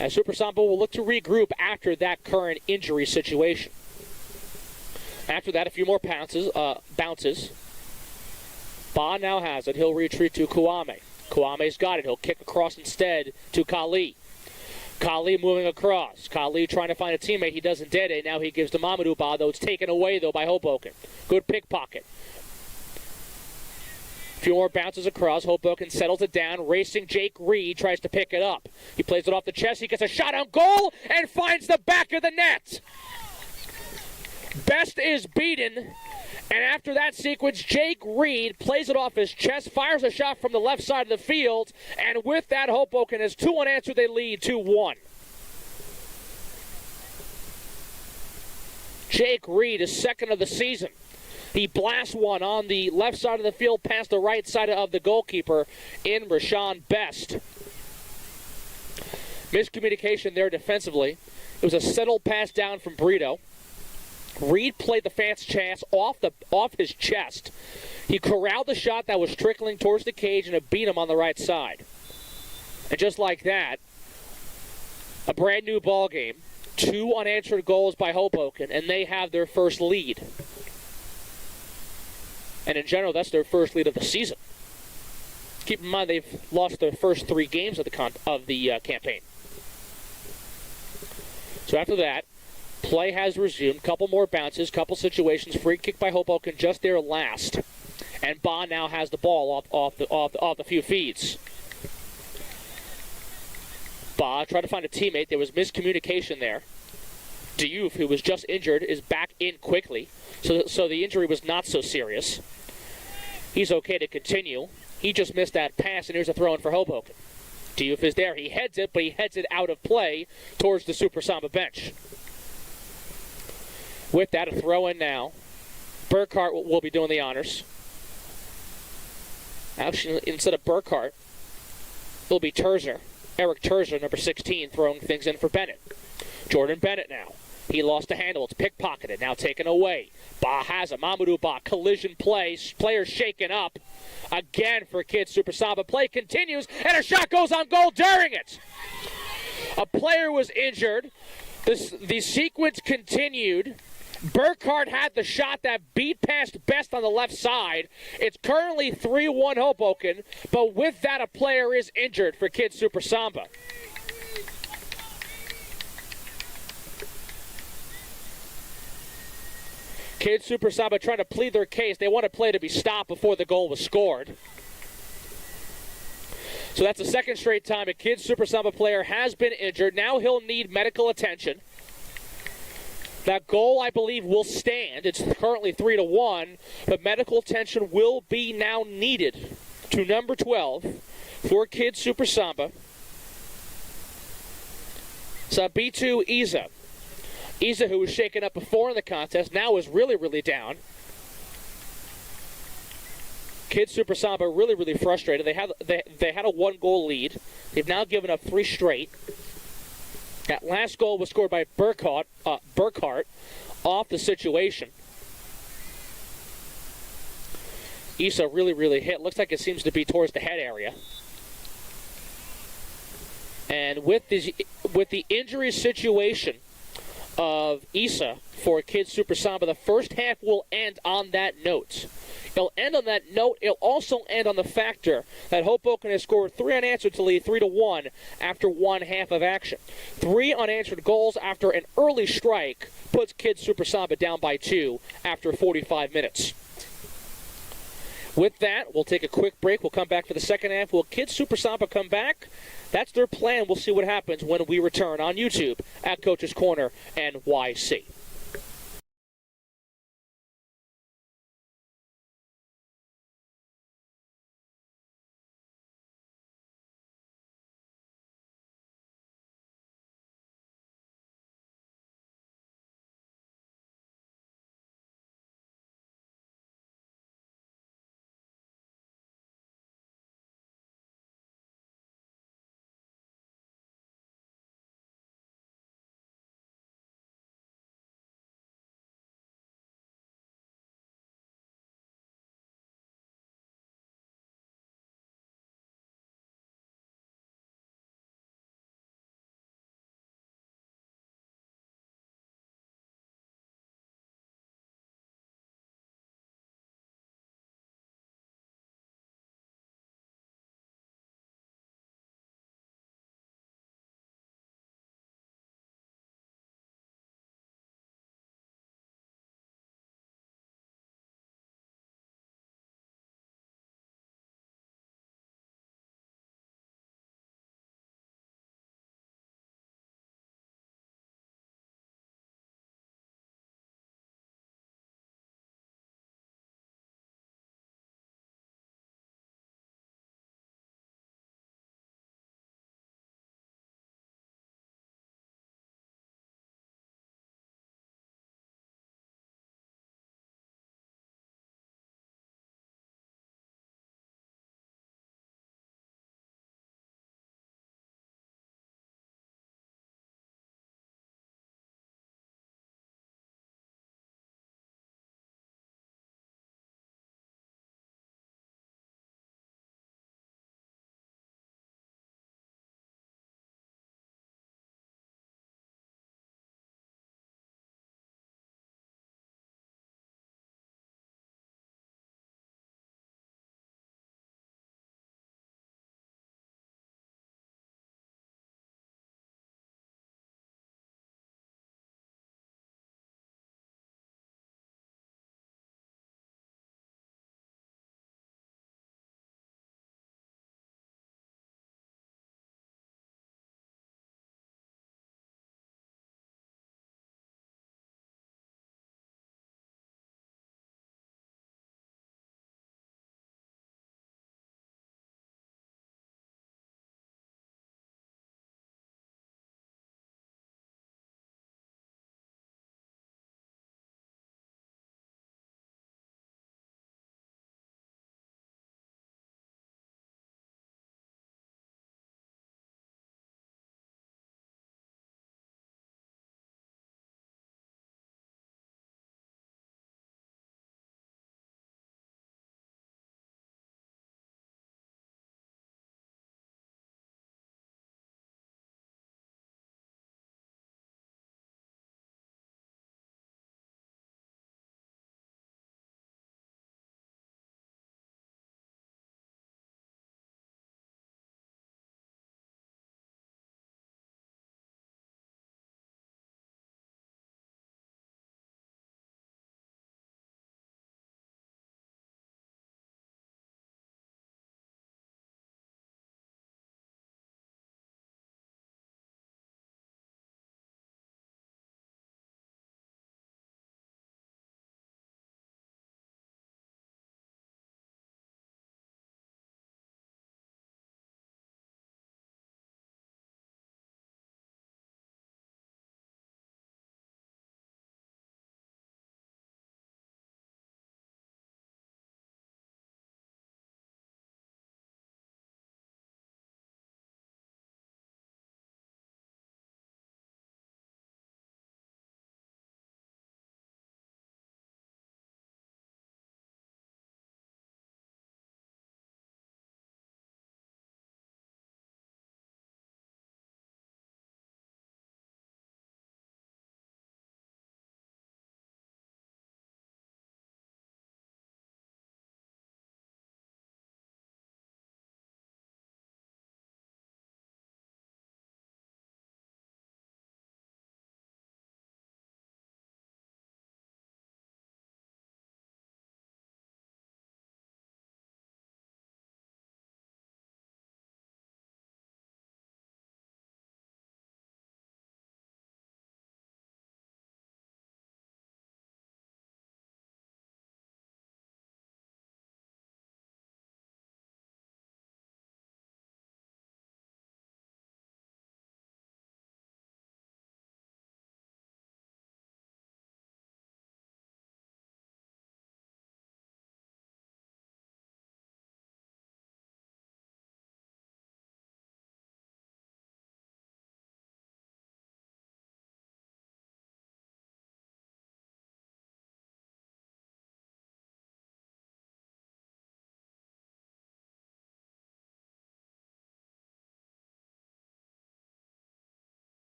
As Super Samba will look to regroup after that current injury situation. After that, a few more bounces. Ba now has it. He'll retreat to Kouame. Kouame's got it. He'll kick across instead to Kali. Kali moving across. Kali trying to find a teammate. He doesn't dead it. Now he gives to Mamadou Ba, though it's taken away, though, by Hoboken. Good pickpocket. A few more bounces across. Hoboken settles it down. Racing Jake Reed tries to pick it up. He plays it off the chest. He gets a shot on goal and finds the back of the net. Best is beaten. And after that sequence, Jake Reed plays it off his chest, fires a shot from the left side of the field, and with that, Hoboken has 2 unanswered. They lead 2-1. Jake Reed is second of the season. He blasts one on the left side of the field past the right side of the goalkeeper in Rashawn Best. Miscommunication there defensively. It was a settled pass down from Brito. Reed played the fast chance off his chest. He corralled the shot that was trickling towards the cage and it beat him on the right side. And just like that, a brand new ball game. 2 unanswered goals by Hoboken, and they have their first lead. And in general, that's their first lead of the season. Keep in mind they've lost their first 3 games of the campaign. So after that, play has resumed. Couple more bounces, couple situations. Free kick by Hoboken just there last. And Ba now has the ball off the few feeds. Ba tried to find a teammate. There was miscommunication there. Diouf, who was just injured, is back in quickly. So the injury was not so serious. He's okay to continue. He just missed that pass, and here's a throw-in for Hoboken. Diouf is there. He heads it, but he heads it out of play towards the Super Samba bench. With that, a throw in now. Burkhart will be doing the honors. Actually, instead of Burkhart, it'll be Terzer. Eric Terzer, number 16, throwing things in for Bennett. Jordan Bennett now. He lost the handle. It's pickpocketed. Now taken away. Ba has it. Mamadou Ba. Collision play. Players shaken up. Again for Kids Super Samba. Play continues, and a shot goes on goal during it. A player was injured. The sequence continued. Burkhart had the shot that beat past Best on the left side. It's currently 3-1 Hoboken, but with that, a player is injured for Kids Super Samba. Kids Super Samba trying to plead their case. They want a play to be stopped before the goal was scored. So that's the second straight time a Kids Super Samba player has been injured. Now he'll need medical attention. That goal, I believe, will stand. It's currently 3-1, but medical attention will be now needed to number 12 for Kids Super Samba. So B2 Isa. Isa, who was shaken up before in the contest, now is really, really down. Kids Super Samba really, really frustrated. They had a one-goal lead. They've now given up 3 straight. That last goal was scored by Burkhart off the situation. Isa really, really hit. Looks like it seems to be towards the head area. And with the injury situation of Isa for Kids Super Samba, the first half will end on that note. It'll end on that note. It'll also end on the factor that Hoboken has scored 3 unanswered to lead 3-1 after one half of action. 3 unanswered goals after an early strike puts Kids Super Samba down by 2 after 45 minutes. With that, we'll take a quick break. We'll come back for the second half. Will Kids Super Samba come back? That's their plan. We'll see what happens when we return on YouTube at Coach's Corner NYC.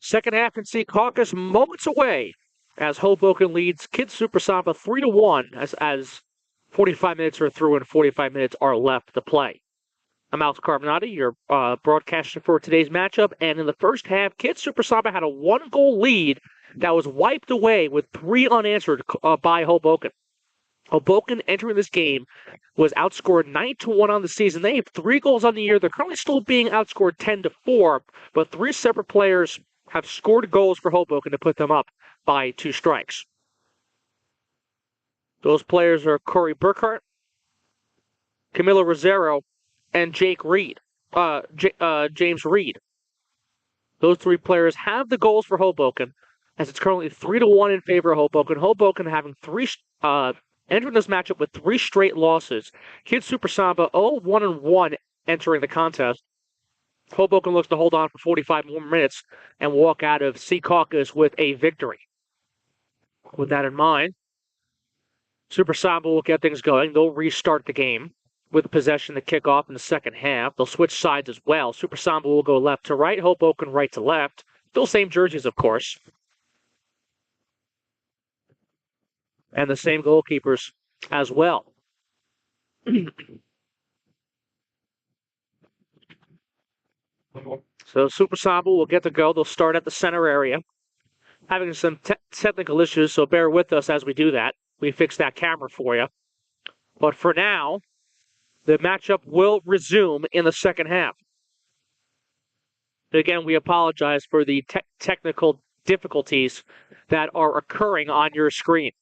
Second half can see Caucus moments away as Hoboken leads Kids Super Samba 3-1 as 45 minutes are through and 45 minutes are left to play. I'm Alex Carbonati, your broadcaster for today's matchup, and in the first half, Kids Super Samba had a one-goal lead that was wiped away with 3 unanswered by Hoboken. Hoboken entering this game was outscored 9-1 on the season. They have 3 goals on the year. They're currently still being outscored 10-4, but 3 separate players have scored goals for Hoboken to put them up by 2 strikes. Those players are Corey Burkhart, Camilo Rosero, and James Reed. Those 3 players have the goals for Hoboken, as it's currently 3-1 in favor of Hoboken. Hoboken having entering this matchup with 3 straight losses. Kids Super Samba 0-1-1 entering the contest. Hoboken looks to hold on for 45 more minutes and walk out of Sea Caucus with a victory. With that in mind, Super Samba will get things going. They'll restart the game with possession to kick off in the second half. They'll switch sides as well. Super Samba will go left to right, Hoboken right to left. Still same jerseys, of course. And the same goalkeepers as well. So Super Samba will get to go. They'll start at the center area. Having some technical issues, so bear with us as we do that. We fix that camera for you. But for now, the matchup will resume in the second half. Again, we apologize for the technical difficulties that are occurring on your screen.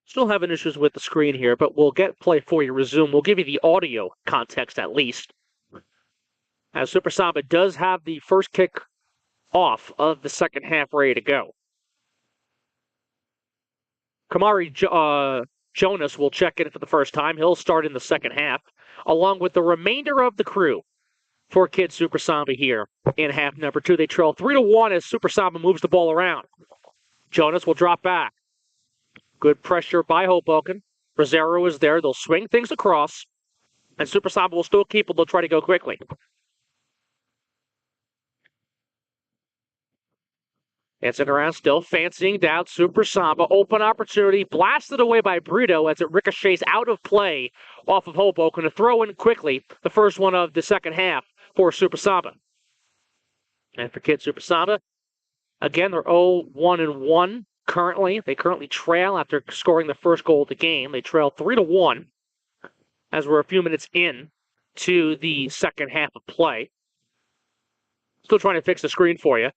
Still having issues with the screen here, but we'll get play for you resume. We'll give you the audio context at least. As Super Samba does have the first kick off of the second half ready to go. Kamari Jonas will check in for the first time. He'll start in the second half, along with the remainder of the crew for Kids Super Samba here in half number 2. They trail 3-1 as Super Samba moves the ball around. Jonas will drop back. Good pressure by Hoboken. Rosero is there. They'll swing things across, and Super Samba will still keep it. They'll try to go quickly. Dancing around still, fancying down Super Samba. Open opportunity, blasted away by Brito as it ricochets out of play off of Hoboken to throw in quickly the first one of the second half for Super Samba. And for Kids Super Samba, again, they're 0-1-1 currently. They currently trail after scoring the first goal of the game. They trail 3-1 as we're a few minutes in to the second half of play. Still trying to fix the screen for you.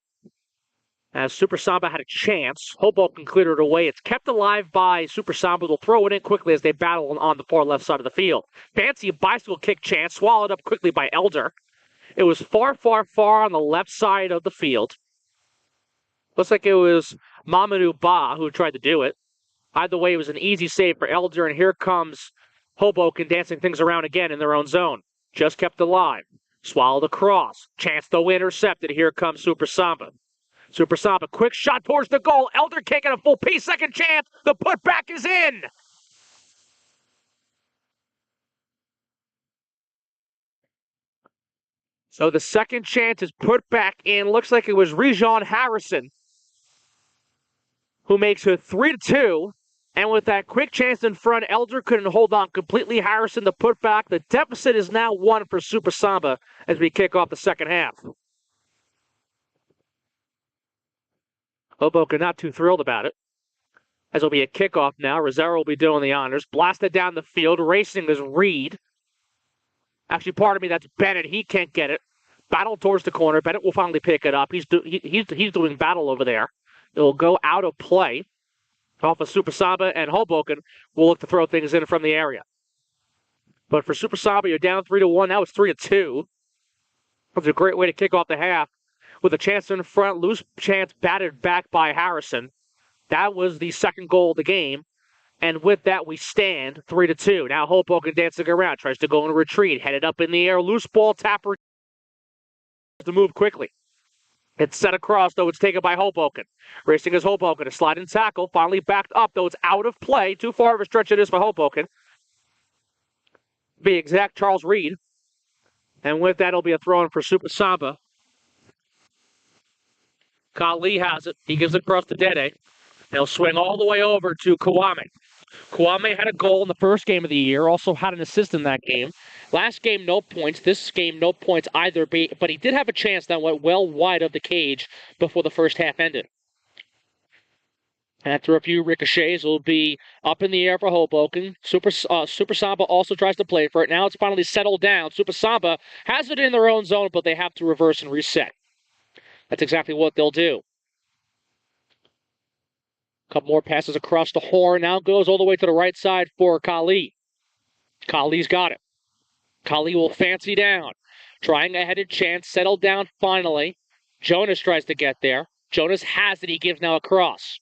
As Super Samba had a chance, Hoboken cleared it away. It's kept alive by Super Samba. They'll throw it in quickly as they battle on the far left side of the field. Fancy bicycle kick chance, swallowed up quickly by Elder. It was far, far, far on the left side of the field. Looks like it was Mamadou Ba who tried to do it. Either way, it was an easy save for Elder, and here comes Hoboken dancing things around again in their own zone. Just kept alive. Swallowed across. Chance though intercepted. Here comes Super Samba. Super Samba, quick shot towards the goal. Elder kicking a full piece. Second chance. The putback is in. So the second chance is put back in. Looks like it was Rejon Harrison who makes it 3-2. And with that quick chance in front, Elder couldn't hold on completely. Harrison the putback. The deficit is now 1 for Super Samba as we kick off the second half. Hoboken not too thrilled about it. As it'll be a kickoff now. Rosero will be doing the honors. Blasted down the field. Racing is Reed. Actually, pardon me, that's Bennett. He can't get it. Battle towards the corner. Bennett will finally pick it up. He's doing battle over there. It'll go out of play. Off of Super Samba, and Hoboken will look to throw things in from the area. But for Super Samba, you're down 3-1. Now it's 3-2. That's a great way to kick off the half. With a chance in front, loose chance batted back by Harrison. That was the second goal of the game. And with that, we stand 3-2. Now Hoboken dancing around, tries to go in a retreat, headed up in the air, loose ball tapper to move quickly. It's set across, though. It's taken by Hoboken. Racing is Hoboken. A slide and tackle. Finally backed up, though. It's out of play. Too far of a stretch it is for Hoboken. Be exact, Charles Reed. And with that, it'll be a throw-in for Super Samba. Kali has it. He gives it across to Dede. He'll swing all the way over to Kwame. Kwame had a goal in the first game of the year, also had an assist in that game. Last game, no points. This game, no points either, but he did have a chance that went well wide of the cage before the first half ended. After a few ricochets, it'll be up in the air for Hoboken. Super Samba also tries to play for it. Now it's finally settled down. Super Samba has it in their own zone, but they have to reverse and reset. That's exactly what they'll do. Couple more passes across the horn. Now goes all the way to the right side for Kali. Kali's got it. Kali will fancy down. Trying a headed chance. Settled down finally. Jonas tries to get there. Jonas has it. He gives now a cross.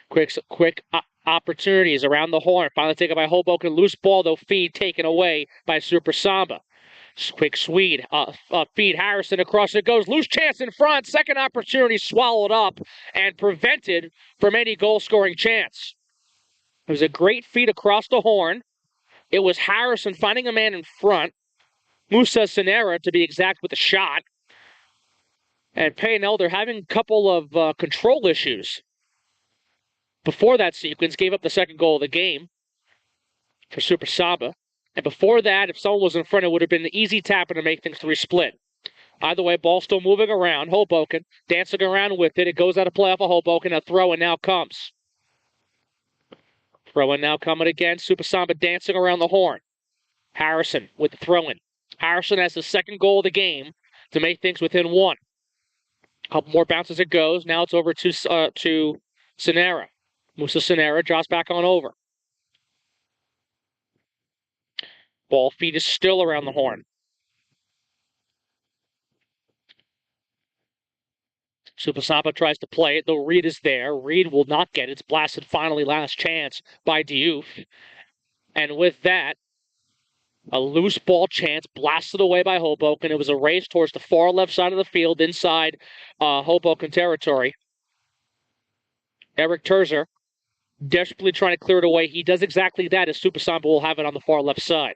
Quick opportunities around the horn. Finally taken by Hoboken. Loose ball, though. Feed taken away by Super Samba. Quick Swede. Feed Harrison across it goes. Loose chance in front. Second opportunity swallowed up and prevented from any goal-scoring chance. It was a great feed across the horn. It was Harrison finding a man in front. Musa Senera, to be exact, with a shot. And Paynell, they're having a couple of control issues. Before that sequence, gave up the second goal of the game for Super Samba. And before that, if someone was in front, it would have been the easy tapping to make things 3-split. Either way, ball still moving around. Hoboken dancing around with it. It goes out of play off of Hoboken. A throw-in now comes. Throw-in now coming again. Super Samba dancing around the horn. Harrison with the throw-in. Harrison has the second goal of the game to make things within one. A couple more bounces it goes. Now it's over to Senera. Musa Senera drops back on over. Ball feed is still around the horn. Super Samba tries to play it, though Reed is there. Reed will not get it. It's blasted finally, last chance by Diouf. And with that, a loose ball chance blasted away by Hoboken. It was a race towards the far left side of the field inside Hoboken territory. Eric Terzer desperately trying to clear it away. He does exactly that as Super Samba will have it on the far left side.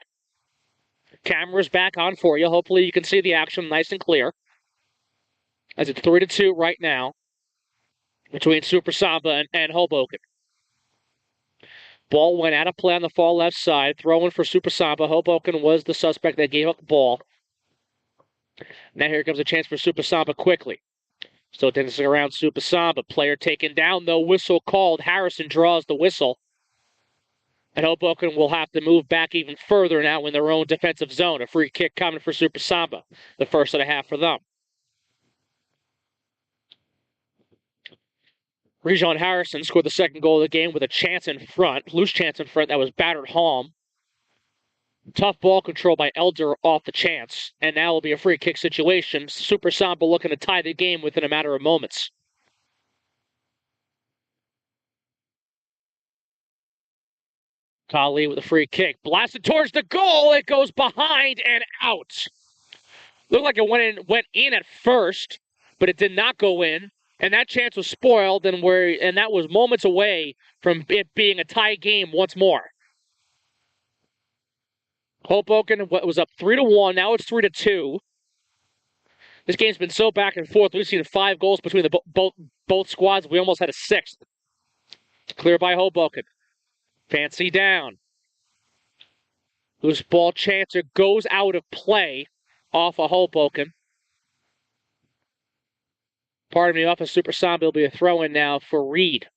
Camera's back on for you. Hopefully you can see the action nice and clear. As it's 3-2 right now between Super Samba and Hoboken. Ball went out of play on the far left side. Throwing for Super Samba. Hoboken was the suspect that gave up the ball. Now here comes a chance for Super Samba quickly. Still dancing around Super Samba. Player taken down, though. Whistle called. Harrison draws the whistle. And Hoboken will have to move back even further now in their own defensive zone. A free kick coming for Super Samba. The first of the half for them. Rejon Harrison scored the second goal of the game with a chance in front. Loose chance in front that was battered home. Tough ball control by Elder off the chance. And now will be a free kick situation. Super Samba looking to tie the game within a matter of moments. Kali with a free kick. Blasted towards the goal. It goes behind and out. Looked like it went in at first, but it did not go in. And that chance was spoiled, and that was moments away from it being a tie game once more. Hoboken was up 3-1. Now it's 3-2. This game's been so back and forth. We've seen 5 goals between the both squads. We almost had a 6th. Clear by Hoboken. Fancy down. Loose ball chancer goes out of play off of Hoboken. Pardon me, off of Super Samba. Will be a throw-in now for Reed.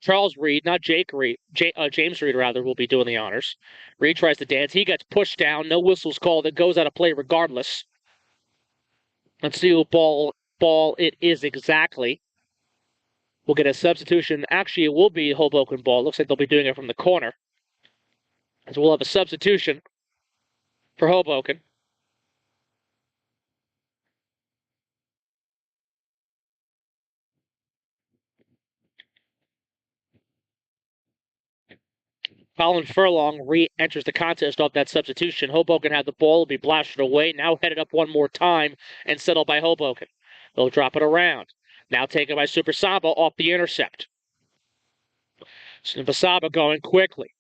Charles Reed, not Jake Reed, James Reed rather, will be doing the honors. Reed tries to dance. He gets pushed down. No whistle's called. It goes out of play regardless. Let's see what ball it is exactly. We'll get a substitution. Actually, it will be Hoboken ball. Looks like they'll be doing it from the corner. So we'll have a substitution for Hoboken. Colin Furlong re-enters the contest off that substitution. Hoboken had the ball, will be blasted away, now headed up one more time and settled by Hoboken. They'll drop it around. Now taken by Super Samba off the intercept. Super Samba going quickly.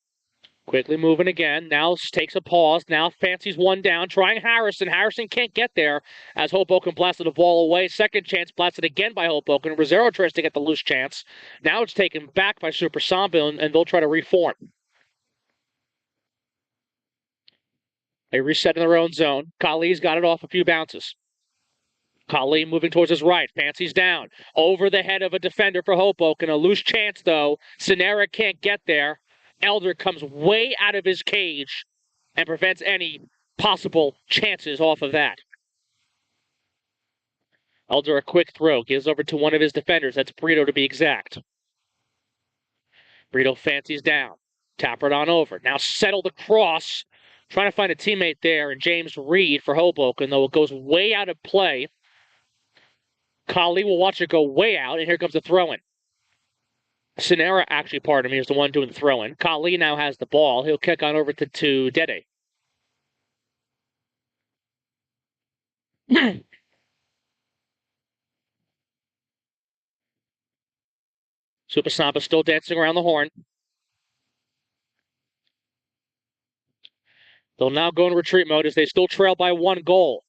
Quickly moving again. Now takes a pause. Now fancies one down. Trying Harrison. Harrison can't get there as Hoboken blasted the ball away. Second chance blasted again by Hoboken. Rosero tries to get the loose chance. Now it's taken back by Super Samba and they'll try to reform. They reset in their own zone. Kali's got it off a few bounces. Kali moving towards his right. Fancies down. Over the head of a defender for Hoboken. A loose chance, though. Sinera can't get there. Elder comes way out of his cage and prevents any possible chances off of that. Elder, a quick throw. Gives over to one of his defenders. That's Brito to be exact. Brito fancies down. Tapper it on over. Now settle the cross. Trying to find a teammate there. And James Reed for Hoboken, though it goes way out of play. Kali will watch it go way out, and here comes the throw-in. Sinera, actually, pardon me, is the one doing the throw-in. Kali now has the ball. He'll kick on over to Dede. Super Samba still dancing around the horn. They'll now go in retreat mode as they still trail by 1 goal.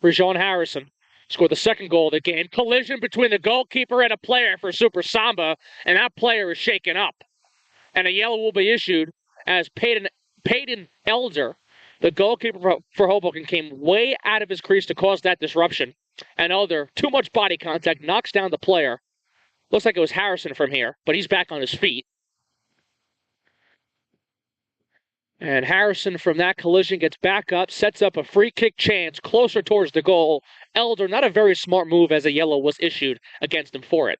Rajon Harrison scored the second goal of the game. Collision between the goalkeeper and a player for Super Samba, and that player is shaken up. And a yellow will be issued as Peyton Elder, the goalkeeper for Hoboken, came way out of his crease to cause that disruption. And Elder, too much body contact, knocks down the player. Looks like it was Harrison from here, but he's back on his feet. And Harrison from that collision gets back up, sets up a free kick chance closer towards the goal. Elder, not a very smart move as a yellow was issued against him for it.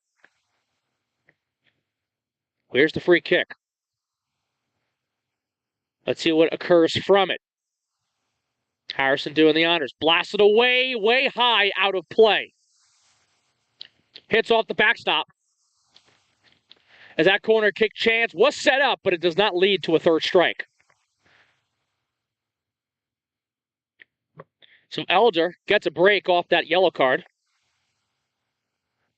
Here's the free kick. Let's see what occurs from it. Harrison doing the honors. Blasted away, way high, out of play. Hits off the backstop. As that corner kick chance was set up, but it does not lead to a third strike. So Elder gets a break off that yellow card.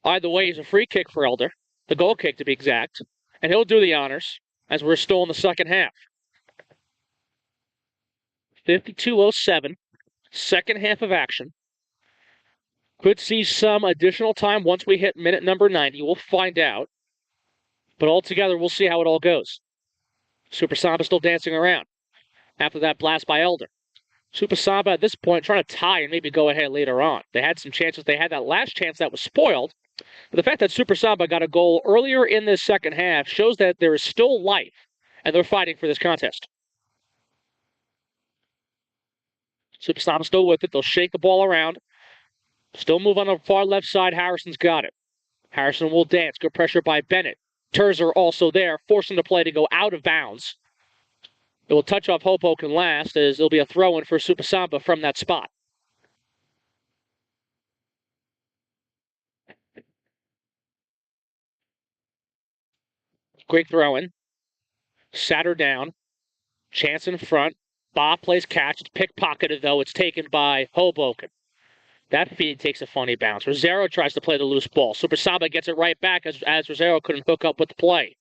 Either way, it's a free kick for Elder. The goal kick, to be exact. And he'll do the honors as we're still in the second half. 52:07, second half of action. Could see some additional time once we hit minute number 90. We'll find out. But altogether, we'll see how it all goes. Super Samba still dancing around after that blast by Elder. Super Samba at this point trying to tie and maybe go ahead later on. They had some chances. They had that last chance that was spoiled. But the fact that Super Samba got a goal earlier in this second half shows that there is still life and they're fighting for this contest. Super Samba still with it. They'll shake the ball around. Still move on the far left side. Harrison's got it. Harrison will dance. Good pressure by Bennett. Terzer also there, forcing the play to go out of bounds. It will touch off Hoboken last as it'll be a throw-in for Super Samba from that spot. Quick throw-in. Sat her down. Chance in front. Ba plays catch. It's pickpocketed, though. It's taken by Hoboken. That feed takes a funny bounce. Rosero tries to play the loose ball. Super Samba gets it right back as Rosero couldn't hook up with the play.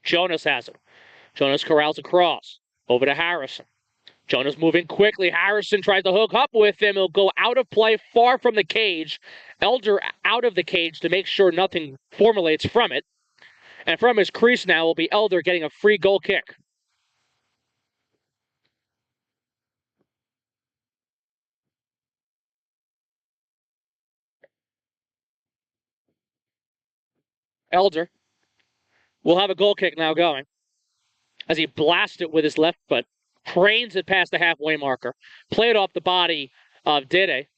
Jonas has it. Jonas corrals across. Over to Harrison. Jonas moving quickly. Harrison tries to hook up with him. He'll go out of play far from the cage. Elder out of the cage to make sure nothing formulates from it. And from his crease now will be Elder getting a free goal kick. Elder will have a goal kick now going as he blasts it with his left foot, cranes it past the halfway marker, played off the body of Dede,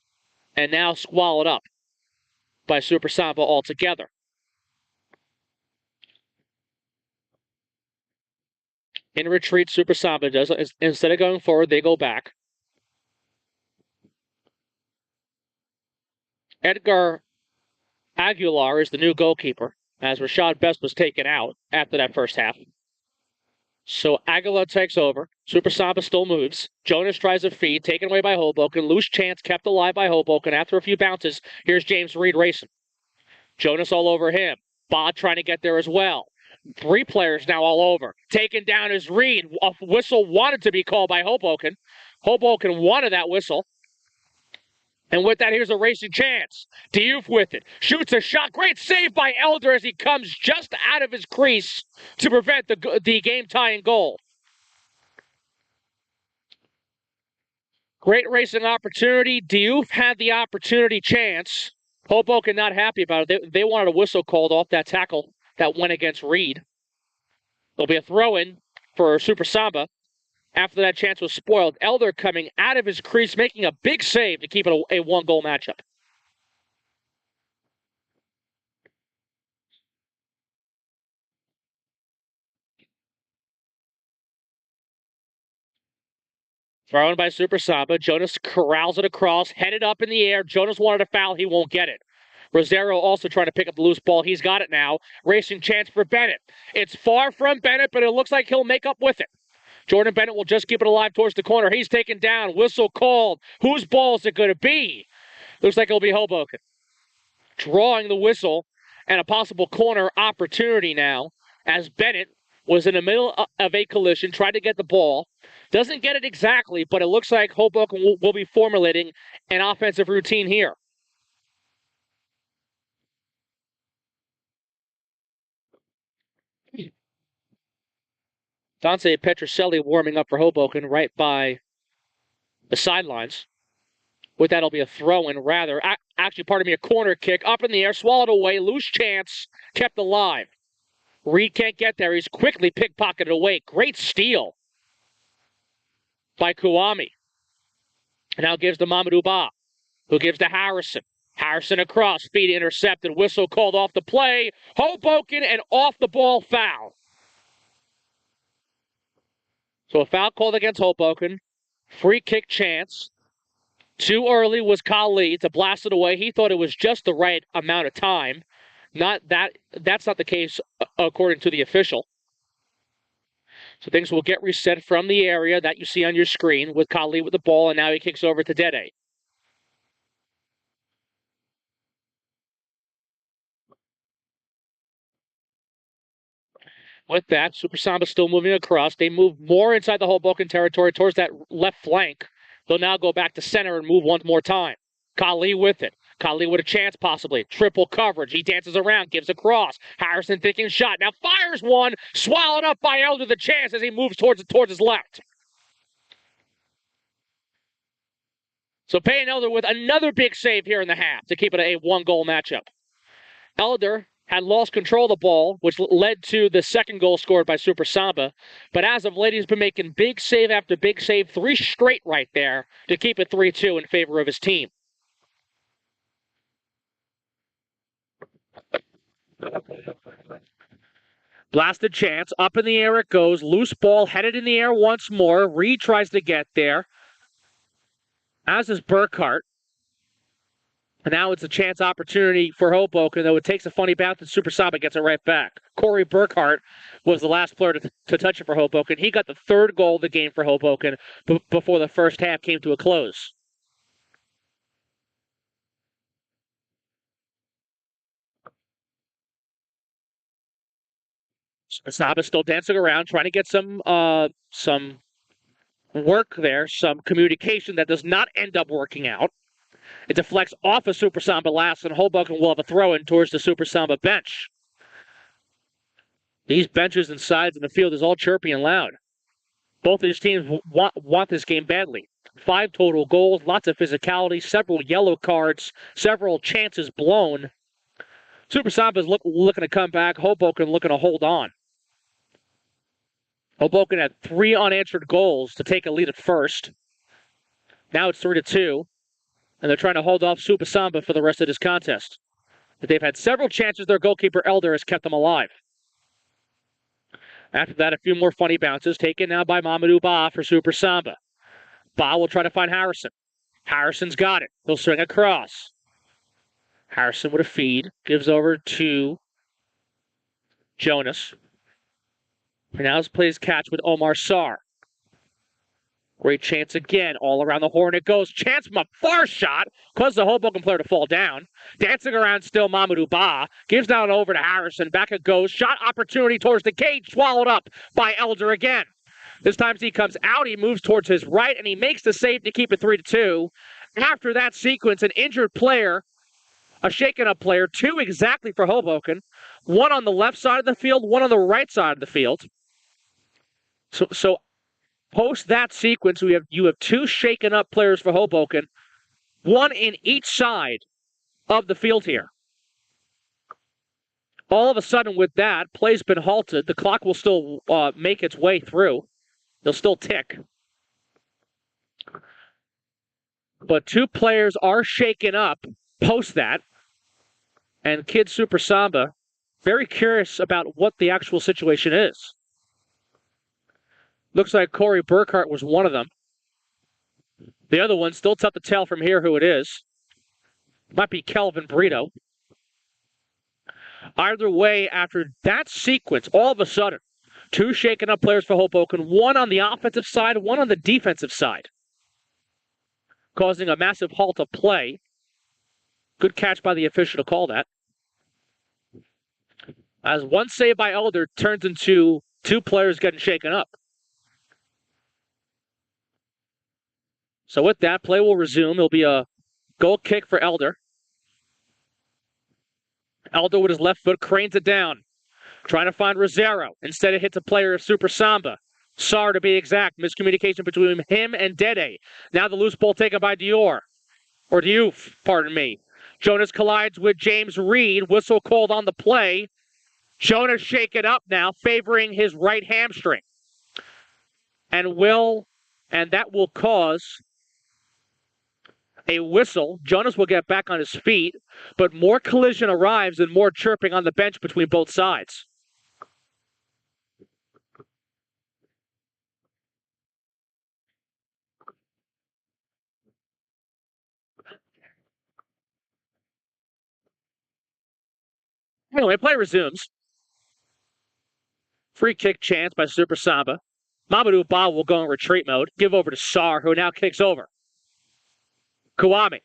and now swallowed up by Super Samba altogether. In retreat, Super Samba does. Instead of going forward, they go back. Edgar Aguilar is the new goalkeeper, as Rashad Best was taken out after that first half. So Aguila takes over. Super Samba still moves. Jonas tries a feed, taken away by Hoboken. Loose chance kept alive by Hoboken. After a few bounces, here's James Reed racing. Jonas all over him. Bod trying to get there as well. 3 players now all over. Taken down is Reed. A whistle wanted to be called by Hoboken. Hoboken wanted that whistle. And with that, here's a racing chance. Diouf with it. Shoots a shot. Great save by Elder as he comes just out of his crease to prevent the game-tying goal. Great racing opportunity. Diouf had the opportunity chance. Hoboken not happy about it. They wanted a whistle called off that tackle that went against Reed. There'll be a throw-in for Super Samba after that chance was spoiled. Elder coming out of his crease, making a big save to keep it a one-goal matchup. Thrown by Super Samba. Jonas corrals it across, headed up in the air. Jonas wanted a foul. He won't get it. Rosero also trying to pick up the loose ball. He's got it now. Racing chance for Bennett. It's far from Bennett, but it looks like he'll make up with it. Jordan Bennett will just keep it alive towards the corner. He's taken down. Whistle called. Whose ball is it going to be? Looks like it'll be Hoboken. Drawing the whistle and a possible corner opportunity now as Bennett was in the middle of a collision, tried to get the ball. Doesn't get it exactly, but it looks like Hoboken will be formulating an offensive routine here. Dante Petrocelli warming up for Hoboken right by the sidelines. With that, it'll be a throw-in, rather. Actually, pardon me, a corner kick. Up in the air, swallowed away, loose chance, kept alive. Reed can't get there. He's quickly pickpocketed away. Great steal by Kouame. Now gives to Mamadou Ba, who gives to Harrison. Harrison across, speed intercepted, whistle called off the play. Hoboken, and off the ball foul. So a foul called against Hoboken. Free kick chance. Too early was Kali to blast it away. He thought it was just the right amount of time. That's not the case according to the official. So things will get reset from the area that you see on your screen with Kali with the ball, and now he kicks over to Dede. With that, Super Samba still moving across. They move more inside the Hoboken territory towards that left flank. They'll now go back to center and move one more time. Kali with it. Kali with a chance possibly. Triple coverage. He dances around, gives a cross. Harrison thinking shot. Now fires one. Swallowed up by Elder the chance as he moves towards his left. So Payne Elder with another big save here in the half to keep it a one-goal matchup. Elder had lost control of the ball, which led to the second goal scored by Super Samba. But as of late, he's been making big save after big save, 3 straight right there to keep it 3-2 in favor of his team. Blasted chance, up in the air it goes, loose ball headed in the air once more. Reed tries to get there, as is Burkhart. And now it's a chance opportunity for Hoboken, though it takes a funny bounce and Super Samba gets it right back. Corey Burkhart was the last player to touch it for Hoboken. He got the 3rd goal of the game for Hoboken before the first half came to a close. Samba still dancing around, trying to get some work there, some communication that does not end up working out. It deflects off of Super Samba last, and Hoboken will have a throw-in towards the Super Samba bench. These benches and sides in the field is all chirpy and loud. Both of these teams want this game badly. 5 total goals, lots of physicality, several yellow cards, several chances blown. Super Samba is looking to come back. Hoboken looking to hold on. Hoboken had 3 unanswered goals to take a lead at first. Now it's 3-2, and they're trying to hold off Super Samba for the rest of this contest. But they've had several chances. Their goalkeeper, Elder, has kept them alive. After that, a few more funny bounces, taken now by Mamadou Ba for Super Samba. Ba will try to find Harrison. Harrison's got it. He'll swing across. Harrison with a feed. Gives over to Jonas. And now plays catch with Omar Sarr. Great chance again. All around the horn it goes. Chance from a far shot. Caused the Hoboken player to fall down. Dancing around still Mamadou Ba. Gives down over to Harrison. Back it goes. Shot opportunity towards the cage. Swallowed up by Elder again. This time he comes out. He moves towards his right. And he makes the save to keep it 3-2. After that sequence, an injured player. A shaken up player. 2 exactly for Hoboken. 1 on the left side of the field. 1 on the right side of the field. So post that sequence, you have 2 shaken up players for Hoboken, 1 in each side of the field here. All of a sudden with that, play's been halted. The clock will still make its way through. They'll still tick. But 2 players are shaken up post that. And Kid Super Samba, very curious about what the actual situation is. Looks like Corey Burkhart was one of them. The other one, still tough to tell from here who it is. Might be Kelvin Brito. Either way, after that sequence, all of a sudden, 2 shaken up players for Hoboken, 1 on the offensive side, 1 on the defensive side, causing a massive halt of play. Good catch by the official to call that. As 1 save by Elder turns into 2 players getting shaken up. So with that, play will resume. It'll be a goal kick for Elder. Elder with his left foot cranes it down. Trying to find Rosero. Instead it hits a player of Super Samba. Sarr to be exact. Miscommunication between him and Dede. Now the loose ball taken by Dior. Or Diouf, pardon me. Jonas collides with James Reed. Whistle called on the play. Jonas shaken up now, favoring his right hamstring. And that will cause a whistle. Jonas will get back on his feet, but more collision arrives and more chirping on the bench between both sides. Anyway, play resumes. Free kick chance by Super Samba. Mamadou Ba will go in retreat mode. Give over to Sarr, who now kicks over. Kouame,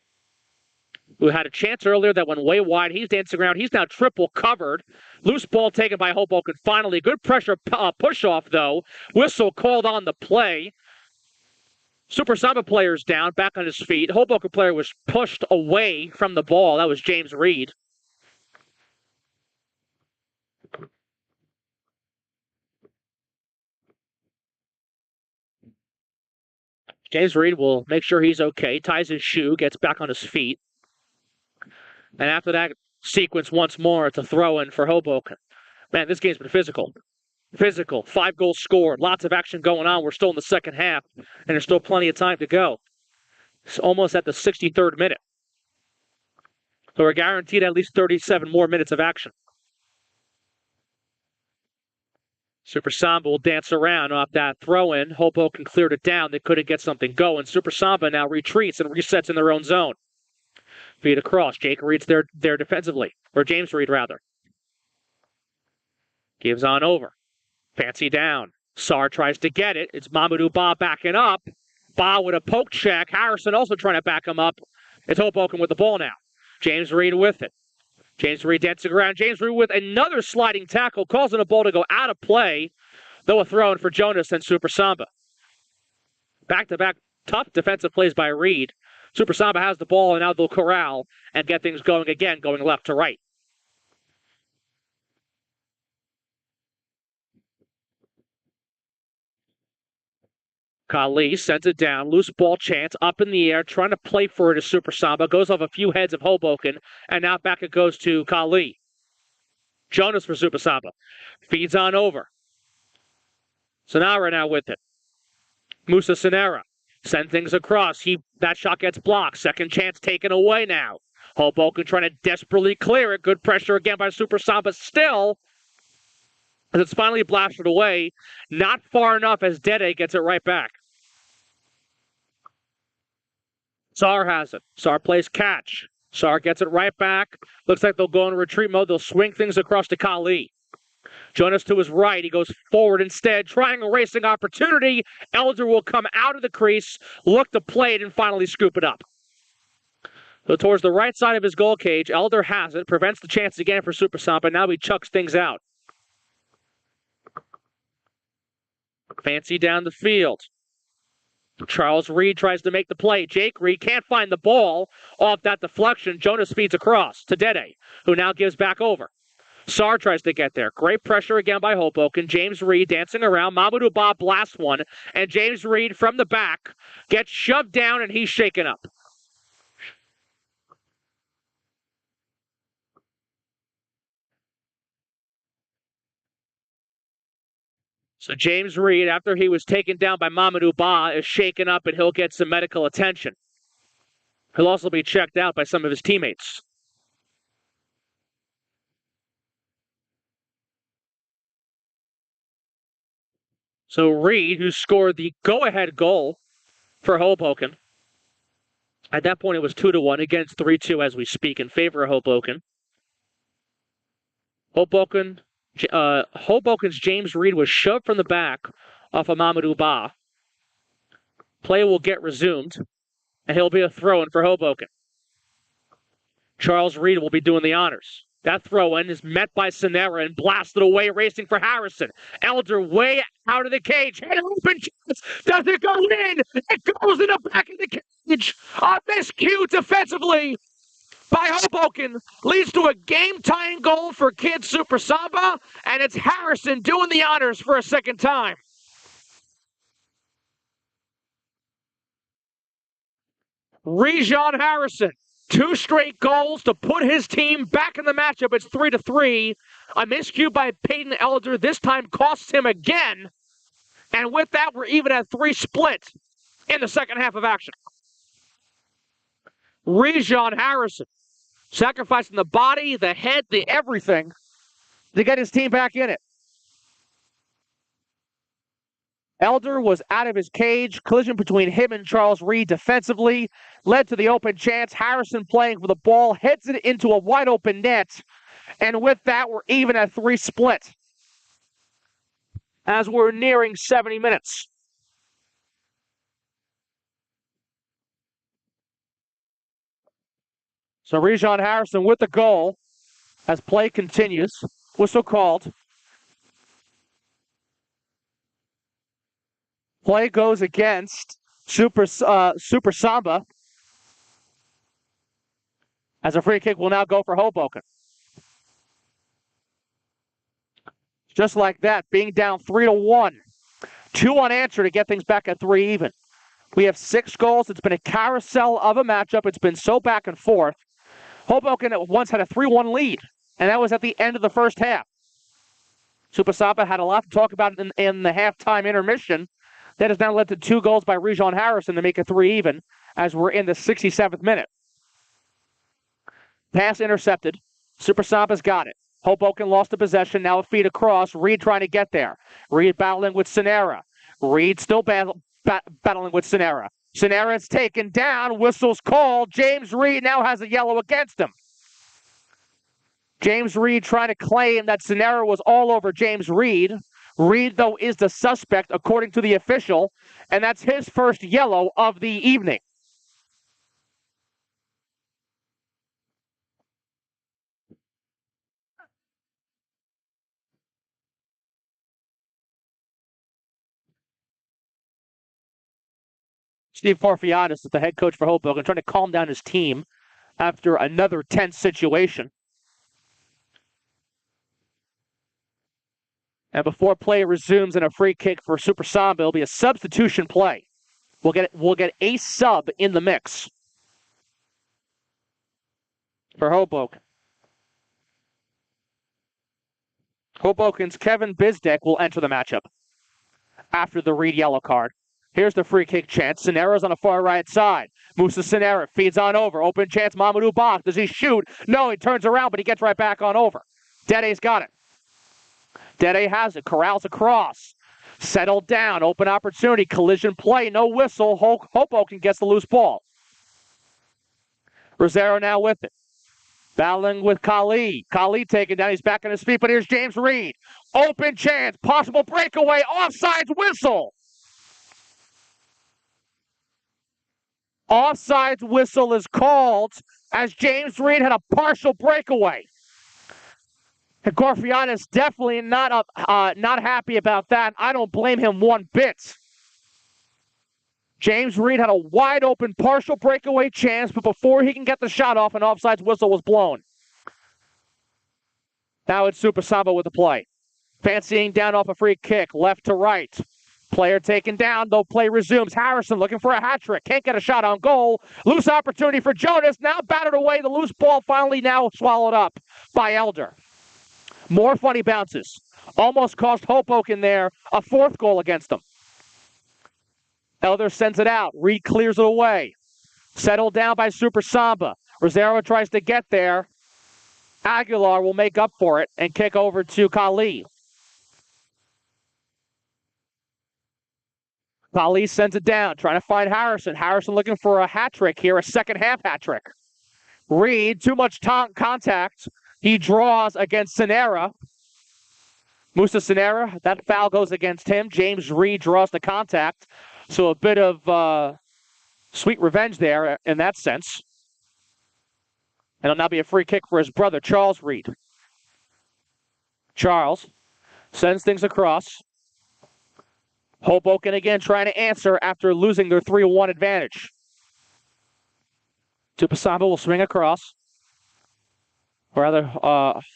who had a chance earlier that went way wide. He's dancing around. He's now triple covered. Loose ball taken by Hoboken. Finally, good pressure push-off, though. Whistle called on the play. Super Samba player's down, back on his feet. Hoboken player was pushed away from the ball. That was James Reed. James Reed will make sure he's okay, ties his shoe, gets back on his feet. And after that sequence once more, it's a throw-in for Hoboken. Man, this game's been physical. Physical. 5 goals scored. Lots of action going on. We're still in the second half, and there's still plenty of time to go. It's almost at the 63rd minute. So we're guaranteed at least 37 more minutes of action. Super Samba will dance around off that throw-in. Hoboken cleared it down. They couldn't get something going. Super Samba now retreats and resets in their own zone. Feed across. Jake Reed's there defensively. Or James Reed, rather. Gives on over. Fancy down. Sarr tries to get it. It's Mamadou Ba backing up. Ba with a poke check. Harrison also trying to back him up. It's Hoboken with the ball now. James Reed with it. James Reed dancing around. James Reed with another sliding tackle, causing the ball to go out of play. Though a throw-in for Jonas and Super Samba. Back-to-back tough defensive plays by Reed. Super Samba has the ball, and now they'll corral and get things going again, going left to right. Kali sends it down. Loose ball chance up in the air, trying to play for it as Super Samba. Goes off a few heads of Hoboken, and now back it goes to Kali. Jonas for Super Samba. Feeds on over. Sonara now with it. Musa Sonara. Send things across. That shot gets blocked. Second chance taken away now. Hoboken trying to desperately clear it. Good pressure again by Super Samba still. As it's finally blasted away. Not far enough as Dede gets it right back. Sarr has it. Sarr plays catch. Sarr gets it right back. Looks like they'll go in retreat mode. They'll swing things across to Kali. Jonas to his right. He goes forward instead. Triangle racing opportunity. Elder will come out of the crease, look to play it, and finally scoop it up. So towards the right side of his goal cage, Elder has it. Prevents the chance again for Super Samba. Now he chucks things out. Fancy down the field. Charles Reed tries to make the play. Jake Reed can't find the ball off that deflection. Jonas feeds across to Dede, who now gives back over. Sarr tries to get there. Great pressure again by Hoboken. James Reed dancing around. Mamadou Ba blasts one, and James Reed from the back gets shoved down, and he's shaken up. So James Reed, after he was taken down by Mamadou Ba, is shaken up, and he'll get some medical attention. He'll also be checked out by some of his teammates. So Reed, who scored the go-ahead goal for Hoboken. At that point, it was 2-1 against 3-2 as we speak in favor of Hoboken. Hoboken's James Reed was shoved from the back off of Mamadou Ba. Play will get resumed, and he'll be a throw-in for Hoboken. Charles Reed will be doing the honors. That throw-in is met by Sinera and blasted away, racing for Harrison. Elder way out of the cage. An open chance. Does it go in? It goes in the back of the cage. A miscue defensively by Hoboken leads to a game-tying goal for Kid Super Samba, and it's Harrison doing the honors for a second time. Rejon Harrison, 2 straight goals to put his team back in the matchup. It's 3-3. A miscue by Peyton Elder this time costs him again. And with that, we're even at 3 split in the second half of action. Rejon Harrison sacrificing the body, the head, the everything to get his team back in it. Elder was out of his cage. Collision between him and Charles Reed defensively led to the open chance. Harrison playing for the ball, heads it into a wide open net. And with that, we're even at 3 split as we're nearing 70 minutes. So Rejon Harrison with the goal as play continues. Whistle called. Play goes against Super Samba. As a free kick will now go for Hoboken. Just like that, being down 3-1. 2 unanswered to get things back at 3 even. We have 6 goals. It's been a carousel of a matchup. It's been so back and forth. Hoboken at once had a 3-1 lead, and that was at the end of the first half. Super Samba had a lot to talk about in the halftime intermission. That has now led to 2 goals by Rejon Harrison to make it 3 even as we're in the 67th minute. Pass intercepted. Super Samba's got it. Hoboken lost the possession. Now a feed across. Reed trying to get there. Reed battling with Sinera. Reed still battling with Sinera. Sinera's taken down. Whistle's called. James Reed now has a yellow against him. James Reed trying to claim that Sinera was all over James Reed. Reed, though, is the suspect, according to the official, and that's his first yellow of the evening. Steve Porfianis is the head coach for Hoboken, trying to calm down his team after another tense situation. And before play resumes in a free kick for Super Samba, it'll be a substitution play. We'll get a sub in the mix for Hoboken. Hoboken's Kevin Bizdek will enter the matchup after the Reed yellow card. Here's the free kick chance. Sinera's on the far right side. Musa Sinera feeds on over. Open chance, Mamadou Ba. Does he shoot? No, he turns around, but he gets right back on over. Dede's got it. Dede has it. Corrals across. Settled down. Open opportunity. Collision play. No whistle. Hoboken gets the loose ball. Rosero now with it. Battling with Kali. Kali taken down. He's back on his feet, but here's James Reed. Open chance. Possible breakaway. Offsides whistle. Offsides whistle is called as James Reed had a partial breakaway. And Gorfianis definitely not happy about that. I don't blame him one bit. James Reed had a wide open partial breakaway chance, but before he can get the shot off, an offsides whistle was blown. Now it's Super Samba with the play. Fancying down off a free kick, left to right. Player taken down, though play resumes. Harrison looking for a hat trick. Can't get a shot on goal. Loose opportunity for Jonas. Now battered away. The loose ball finally now swallowed up by Elder. More funny bounces. Almost cost Hoboken there a fourth goal against them. Elder sends it out. Reed clears it away. Settled down by Super Samba. Rosero tries to get there. Aguilar will make up for it and kick over to Kali. Kali sends it down, trying to find Harrison. Harrison looking for a hat trick here, a second half hat trick. Reed, too much contact. He draws against Sinera. Musa Sinera, that foul goes against him. James Reed draws the contact. So a bit of sweet revenge there in that sense. And it'll now be a free kick for his brother, Charles Reed. Charles sends things across. Hoboken again trying to answer after losing their 3-1 advantage. Tupasamba will swing across. Or rather,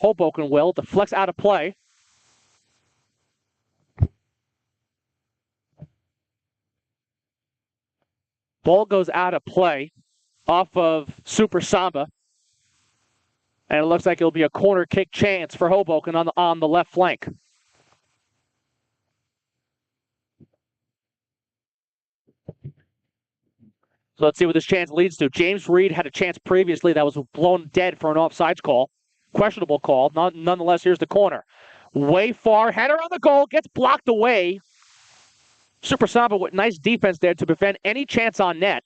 Hoboken will deflects out of play. Ball goes out of play off of Super Samba. And it looks like it'll be a corner kick chance for Hoboken on the left flank. So let's see what this chance leads to. James Reed had a chance previously that was blown dead for an offsides call. Questionable call. Nonetheless, here's the corner. Way far. Header on the goal. Gets blocked away. Super Samba with nice defense there to prevent any chance on net.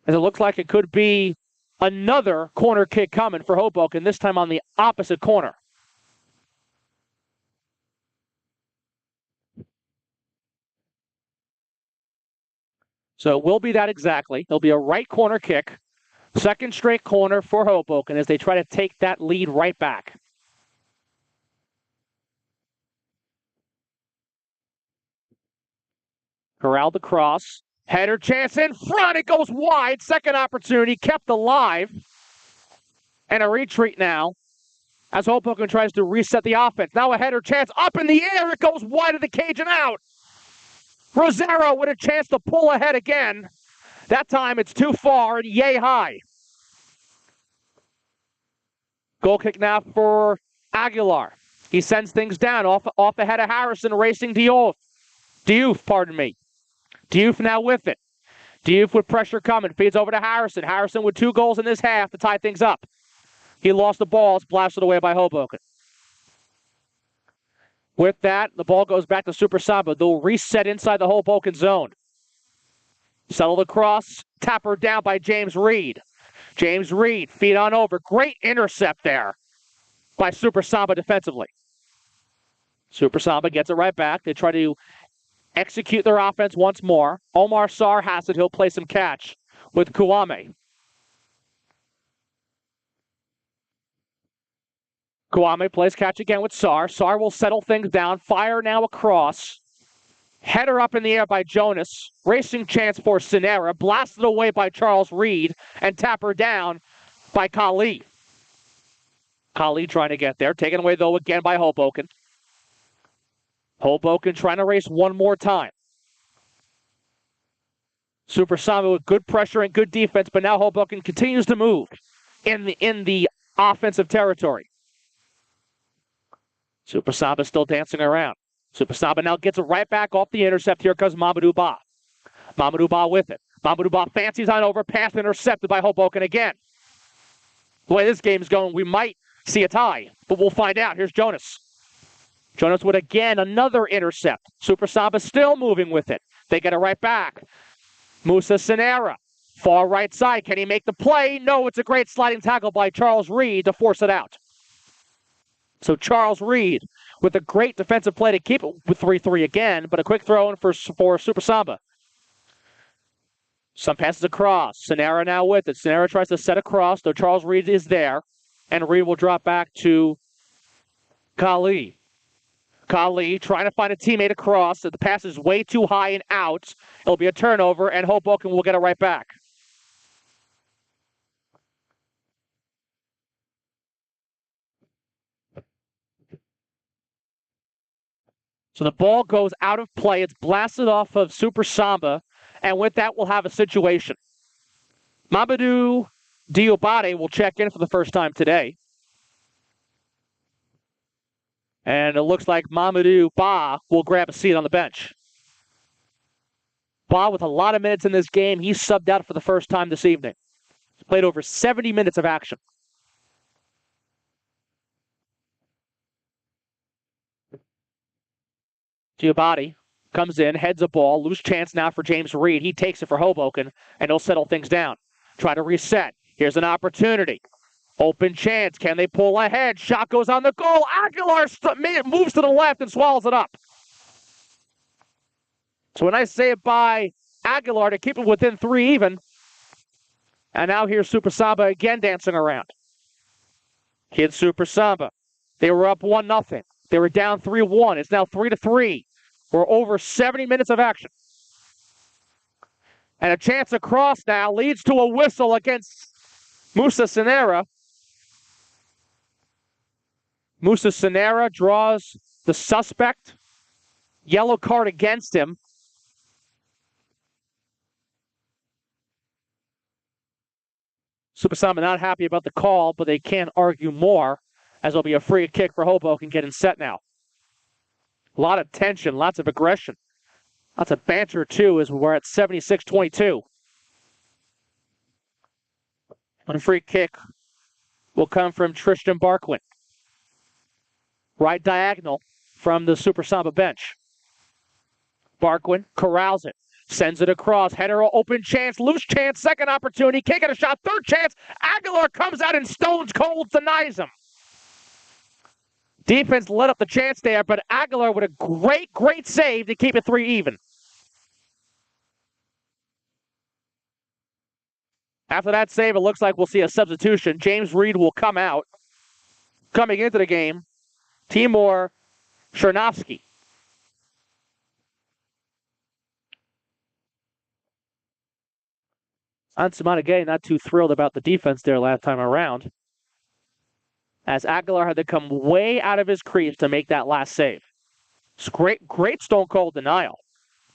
As it looks like it could be another corner kick coming for Hoboken, this time on the opposite corner. So it will be that exactly. It'll be a right corner kick. Second straight corner for Hoboken as they try to take that lead right back. Corralled the cross. Header chance in front. It goes wide. Second opportunity kept alive. And a retreat now as Hoboken tries to reset the offense. Now a header chance up in the air. It goes wide of the cage and out. Rosero with a chance to pull ahead again. That time it's too far and yay high. Goal kick now for Aguilar. He sends things down off the head of Harrison, racing Diouf. Diouf now with it. Diouf with pressure coming. Feeds over to Harrison. Harrison with 2 goals in this half to tie things up. He lost the ball. It's blasted away by Hoboken. With that, the ball goes back to Super Samba. They'll reset inside the Hoboken zone. Settle across. Tapper down by James Reed. James Reed, feet on over. Great intercept there by Super Samba defensively. Super Samba gets it right back. They try to execute their offense once more. Omar Sarr has it. He'll play some catch with Kouame. Kouame plays catch again with Sarr. Sarr will settle things down. Fire now across. Header up in the air by Jonas. Racing chance for Sinera. Blasted away by Charles Reed. And Tapper down by Kali. Kali trying to get there. Taken away, though, again by Hoboken. Hoboken trying to race one more time. Super Samba with good pressure and good defense, but now Hoboken continues to move in the offensive territory. Super Samba still dancing around. Super Samba now gets it right back off the intercept. Here comes Mamadou Ba. Mamadou Ba with it. Mamadou Ba fancies on over. Pass intercepted by Hoboken again. The way this game is going, we might see a tie, but we'll find out. Here's Jonas. Jonas with, again, another intercept. Super Samba still moving with it. They get it right back. Musa Sinera Far right side, can he make the play? No, it's a great sliding tackle by Charles Reed to force it out. So Charles Reed with a great defensive play to keep it with 3-3 again, but a quick throw in for Super Samba. Some passes across. Sanara now with it. Sanara tries to set across, though Charles Reed is there. And Reed will drop back to Kali. Kali trying to find a teammate across. The pass is way too high and out. It'll be a turnover, and Hoboken will get it right back. So the ball goes out of play. It's blasted off of Super Samba, and with that, we'll have a situation. Mamadou Diobade will check in for the first time today. And it looks like Mamadou Ba will grab a seat on the bench. Ba with a lot of minutes in this game. He's subbed out for the first time this evening. He's played over 70 minutes of action. Diobade comes in, heads a ball, loose chance now for James Reed. He takes it for Hoboken, and he'll settle things down. Try to reset. Here's an opportunity. Open chance. Can they pull ahead? Shot goes on the goal. Aguilar moves to the left and swallows it up. So when I say it by Aguilar to keep it within 3 even. And now here's Super Samba again dancing around. Kid Super Samba. They were up 1-0. They were down 3-1. It's now 3-3. We're over 70 minutes of action. And a chance across now leads to a whistle against Musa Sanera. Musa Sanera draws the suspect. Yellow card against him. Super Samba not happy about the call, but they can't argue more, as there'll be a free kick for Hoboken getting set now. A lot of tension, lots of aggression. Lots of banter, too, as we're at 76-22. And a free kick will come from Tristan Barquin. Right diagonal from the Super Samba bench. Barquin corrals it. Sends it across. Header open chance. Loose chance. Second opportunity. Can't get a shot. Third chance. Aguilar comes out and stones cold denies him. Defense let up the chance there, but Aguilar with a great save to keep it 3 even. After that save, it looks like we'll see a substitution. James Reed will come out. Coming into the game, Timur Chernovsky. Ansumanagay not too thrilled about the defense there last time around, as Aguilar had to come way out of his crease to make that last save. It's great stone cold denial,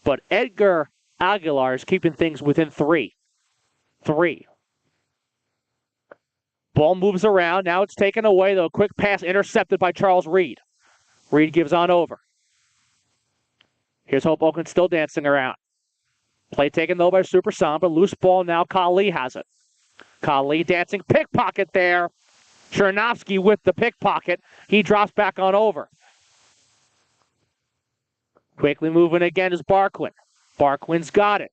but Edgar Aguilar is keeping things within 3. Ball moves around. Now it's taken away, though. Quick pass intercepted by Charles Reed. Reed gives on over. Here's Hoboken still dancing around. Play taken, though, by Super Samba. Loose ball now. Kali has it. Kali dancing pickpocket there. Chernovsky with the pickpocket. He drops back on over. Quickly moving again is Barquin. Barquin's got it.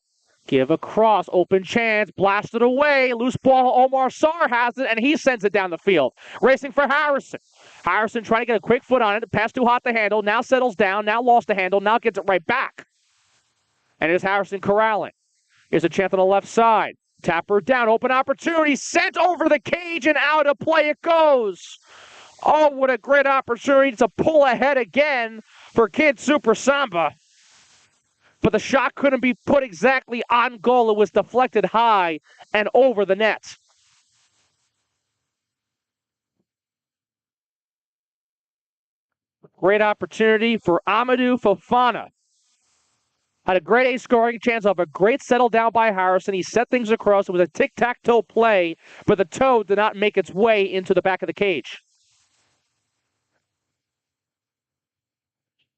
Give a cross, open chance, blasted away. Loose ball, Omar Sarr has it, and he sends it down the field. Racing for Harrison. Harrison trying to get a quick foot on it. The pass too hot to handle. Now settles down. Now lost the handle. Now gets it right back. And here's Harrison corralling. Here's a chance on the left side. Tapper down. Open opportunity. Sent over the cage and out of play it goes. Oh, what a great opportunity to pull ahead again for Kid Super Samba. But the shot couldn't be put exactly on goal. It was deflected high and over the net. Great opportunity for Amadou Fofana. Had a great scoring chance off a great settle down by Harrison. He set things across. It was a tic-tac-toe play, but the toe did not make its way into the back of the cage.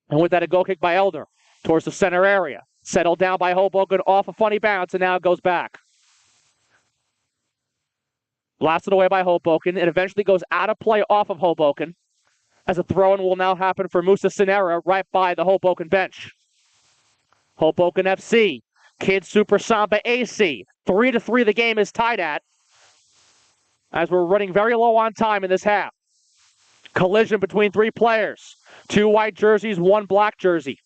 And with that, a goal kick by Elder towards the center area. Settled down by Hoboken off a funny bounce, and now it goes back. Blasted away by Hoboken. It eventually goes out of play off of Hoboken, as a throw-in will now happen for Musa Sanera right by the Hoboken bench. Hoboken FC, Kid Super Samba AC, 3-3 the game is tied at, as we're running very low on time in this half. Collision between three players. 2 white jerseys, 1 black jersey.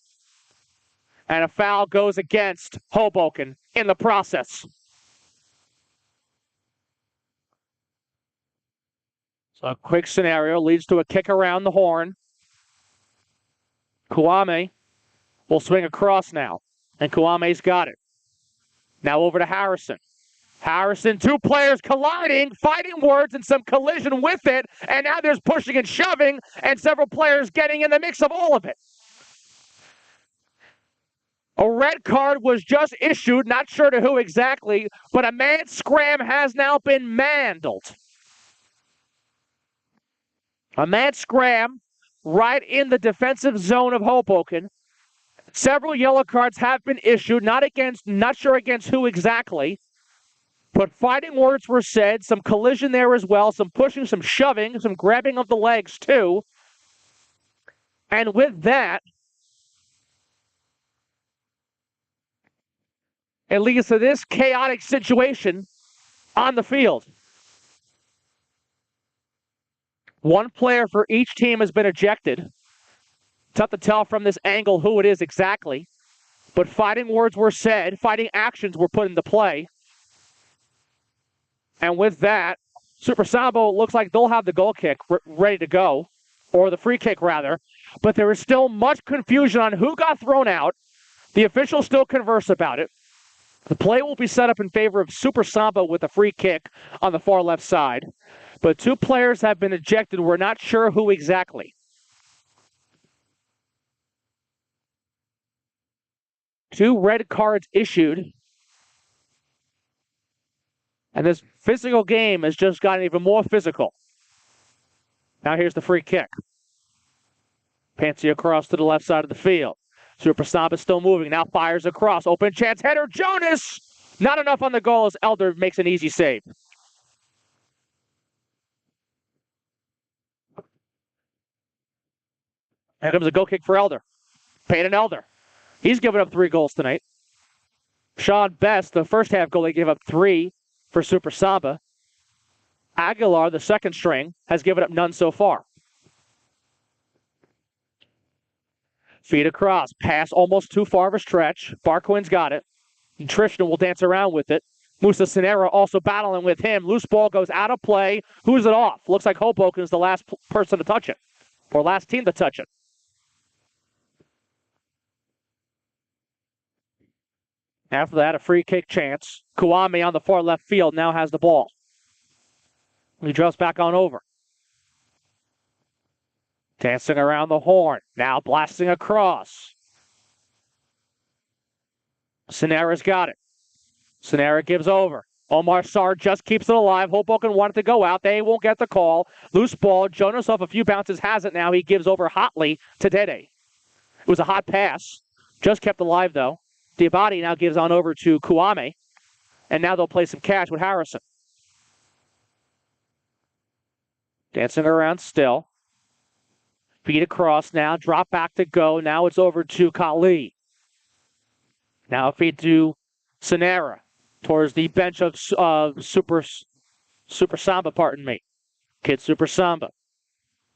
And a foul goes against Hoboken in the process. So a quick scenario leads to a kick around the horn. Kwame will swing across now, and Kwame's got it. Now over to Harrison. Harrison, 2 players colliding, fighting words, and some collision with it, and now there's pushing and shoving, and several players getting in the mix of all of it. A red card was just issued, not sure to who exactly, but a man scram has now been mandled. A man scram right in the defensive zone of Hoboken. Several yellow cards have been issued, not sure against who exactly, but fighting words were said, some collision there as well, some pushing, some shoving, some grabbing of the legs too. And with that, it leads to this chaotic situation on the field. 1 player for each team has been ejected. Tough to tell from this angle who it is exactly, but fighting words were said, fighting actions were put into play. And with that, Super Samba looks like they'll have the goal kick ready to go, or the free kick rather, but there is still much confusion on who got thrown out. The officials still converse about it. The play will be set up in favor of Super Samba with a free kick on the far left side, but 2 players have been ejected. We're not sure who exactly. 2 red cards issued. And this physical game has just gotten even more physical. Now here's the free kick. Pantsy across to the left side of the field. Super Samba still moving. Now fires across. Open chance header. Jonas! Not enough on the goal as Elder makes an easy save. Here comes a goal kick for Elder. Peyton Elder. He's given up 3 goals tonight. Sean Best, the first half goalie, gave up 3 for Super Samba. Aguilar, the second string, has given up none so far. Feed across. Pass almost too far of a stretch. Barquin's got it. And Trishna will dance around with it. Musa Sinera also battling with him. Loose ball goes out of play. Who's it off? Looks like Hoboken is the last person to touch it. Or last team to touch it. After that, a free kick chance. Kwame on the far left field now has the ball. He drops back on over. Dancing around the horn. Now blasting across. Sinera's got it. Sinera gives over. Omar Sarr just keeps it alive. Hoboken wanted to go out. They won't get the call. Loose ball. Jonas off a few bounces has it now. He gives over hotly to Dede. It was a hot pass. Just kept alive, though. Diabati now gives on over to Kwame. And now they'll play some catch with Harrison. Dancing around still. Feed across now. Drop back to go. Now it's over to Kali. Now a feed to Sinera. Towards the bench of Super Samba, pardon me. Kid Super Samba.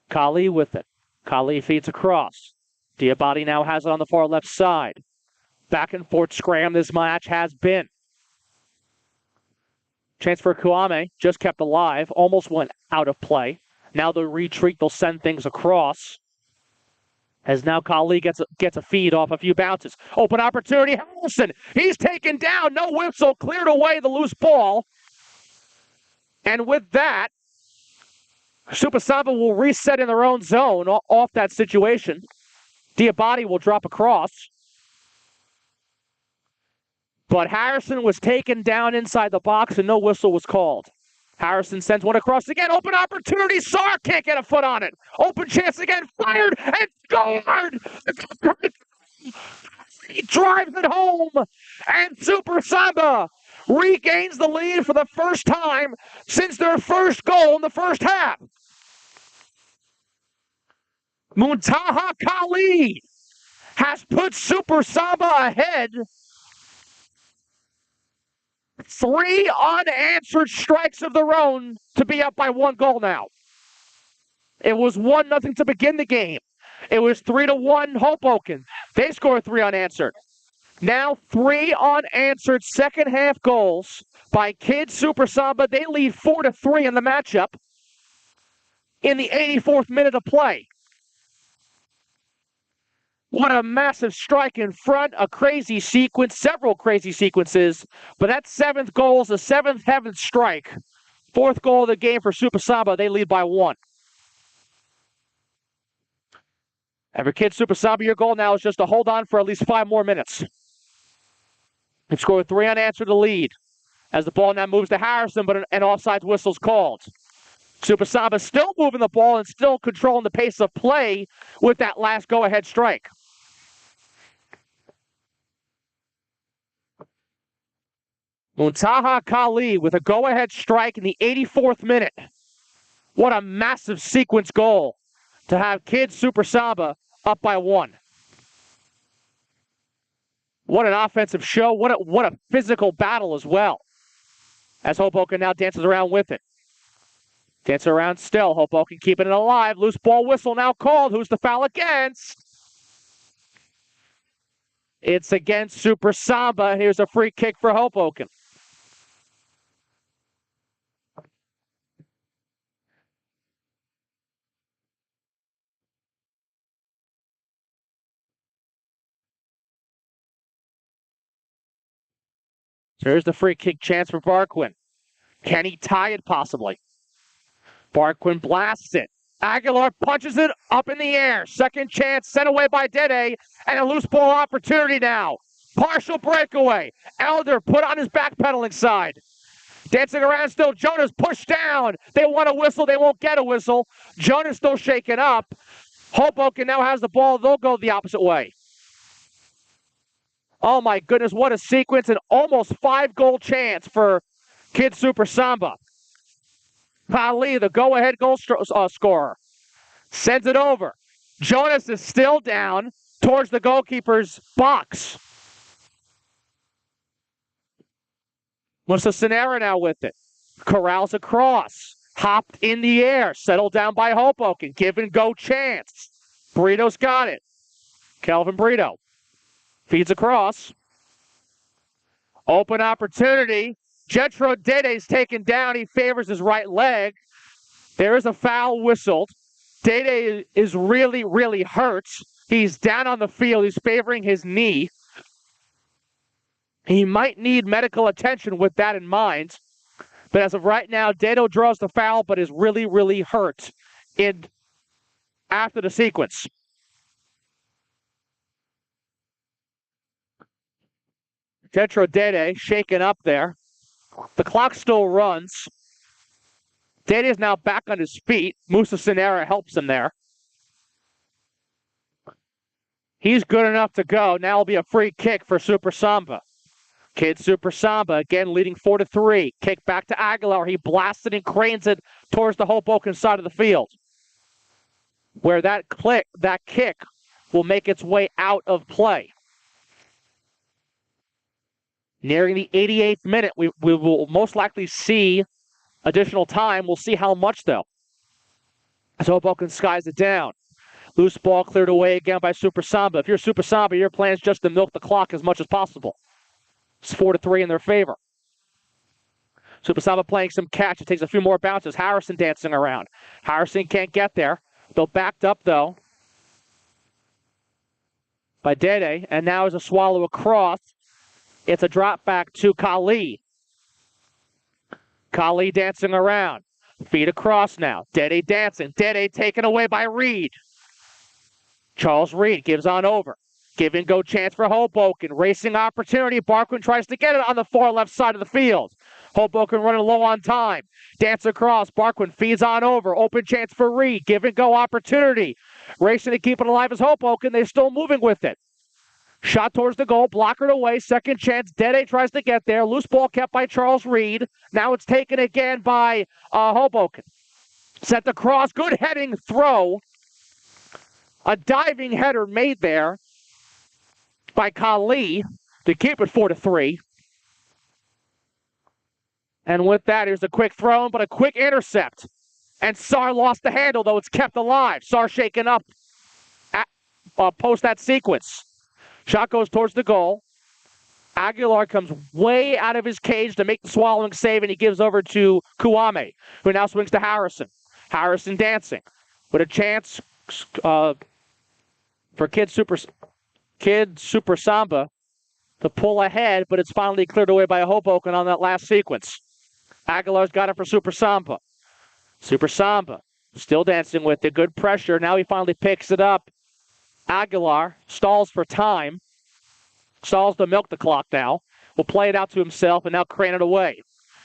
Kali with it. Kali feeds across. Diabati now has it on the far left side. Back and forth scram this match has been. Chance for Kwame, just kept alive, almost went out of play. Now they'll retreat, they'll send things across. As now Kali gets a feed off a few bounces. Open opportunity, Harrison. He's taken down, no whistle, cleared away the loose ball. And with that, Super Samba will reset in their own zone off that situation. Diabati will drop across. But Harrison was taken down inside the box and no whistle was called. Harrison sends one across again. Open opportunity. Sarr can't get a foot on it. Open chance again. Fired and scored. He drives it home. And Super Samba regains the lead for the first time since their first goal in the first half. Muntaha Kali has put Super Samba ahead 3 unanswered strikes of their own to be up by 1 goal now. It was 1-0 to begin the game. It was 3-1 Hoboken. They scored 3 unanswered. Now 3 unanswered second half goals by Kids Super Samba. They lead 4-3 in the matchup in the 84th minute of play. What a massive strike in front, a crazy sequence, several crazy sequences. But that 7th goal is the 7th heaven strike. 4th goal of the game for Super Samba. They lead by 1. And for Kids Super Samba, your goal now is just to hold on for at least 5 more minutes. They've scored 3 unanswered to lead. As the ball now moves to Harrison, but an offside whistle's called. Super Samba still moving the ball and still controlling the pace of play with that last go-ahead strike. Muntaha Kali with a go-ahead strike in the 84th minute. What a massive sequence goal to have Kids Super Samba up by 1. What an offensive show. What a physical battle as well. As Hoboken now dances around with it. Dances around still. Hoboken keeping it alive. Loose ball whistle now called. Who's the foul against? It's against Super Samba. Here's a free kick for Hoboken. So here's the free kick chance for Barquin. Can he tie it possibly? Barquin blasts it. Aguilar punches it up in the air. Second chance sent away by Dede. And a loose ball opportunity now. Partial breakaway. Elder put on his backpedaling side. Dancing around still. Jonas pushed down. They want a whistle. They won't get a whistle. Jonas still shaken up. Hoboken now has the ball. They'll go the opposite way. Oh my goodness, what a sequence. An almost 5-goal chance for Kids Super Samba. Ali, the go-ahead goal scorer, sends it over. Jonas is still down towards the goalkeeper's box. Musa Sinera now with it. Corrals across. Hopped in the air. Settled down by Hoboken. Give and go chance. Brito's got it. Kelvin Brito feeds across. Open opportunity. Jetro Dede's taken down. He favors his right leg. There is a foul whistled. Dede is really, really hurt. He's down on the field. He's favoring his knee. He might need medical attention with that in mind. But as of right now, Dede draws the foul, but is really, really hurt after the sequence. Jetro Dede shaken up there. The clock still runs. Dede is now back on his feet. Musa Sinera helps him there. He's good enough to go. Now it'll be a free kick for Super Samba. Kids Super Samba again leading 4-3. Kick back to Aguilar. He blasts it and cranes it towards the Hoboken side of the field, where that kick will make its way out of play. Nearing the 88th minute, we will most likely see additional time. We'll see how much, though. As Hoboken skies it down. Loose ball cleared away again by Super Samba. If you're Super Samba, your plan is just to milk the clock as much as possible. It's 4-3 in their favor. Super Samba playing some catch. It takes a few more bounces. Harrison dancing around. Harrison can't get there. They'll backed up, though, by Dede. And now is a swallow across. It's a drop back to Kali. Kali dancing around. Feet across now. Dede dancing. Dede taken away by Reed. Charles Reed gives on over. Give and go chance for Hoboken. Racing opportunity. Barquin tries to get it on the far left side of the field. Hoboken running low on time. Dance across. Barquin feeds on over. Open chance for Reed. Give and go opportunity. Racing to keep it alive as Hoboken. They're still moving with it. Shot towards the goal, blockered away, second chance. Dede tries to get there. Loose ball kept by Charles Reed. Now it's taken again by Hoboken. Set the cross, good heading throw. A diving header made there by Kali to keep it 4-3. And with that, here's a quick throw, but a quick intercept. And Sar lost the handle, though it's kept alive. Sar shaken up post that sequence. Shot goes towards the goal. Aguilar comes way out of his cage to make the swallowing save, and he gives over to Kwame, who now swings to Harrison. Harrison dancing with a chance for Kid Super Samba to pull ahead, but it's finally cleared away by Hoboken on that last sequence. Aguilar's got it for Super Samba. Super Samba still dancing with it. Good pressure. Now he finally picks it up. Aguilar stalls for time. Stalls to milk the clock now. Will play it out to himself and now crane it away.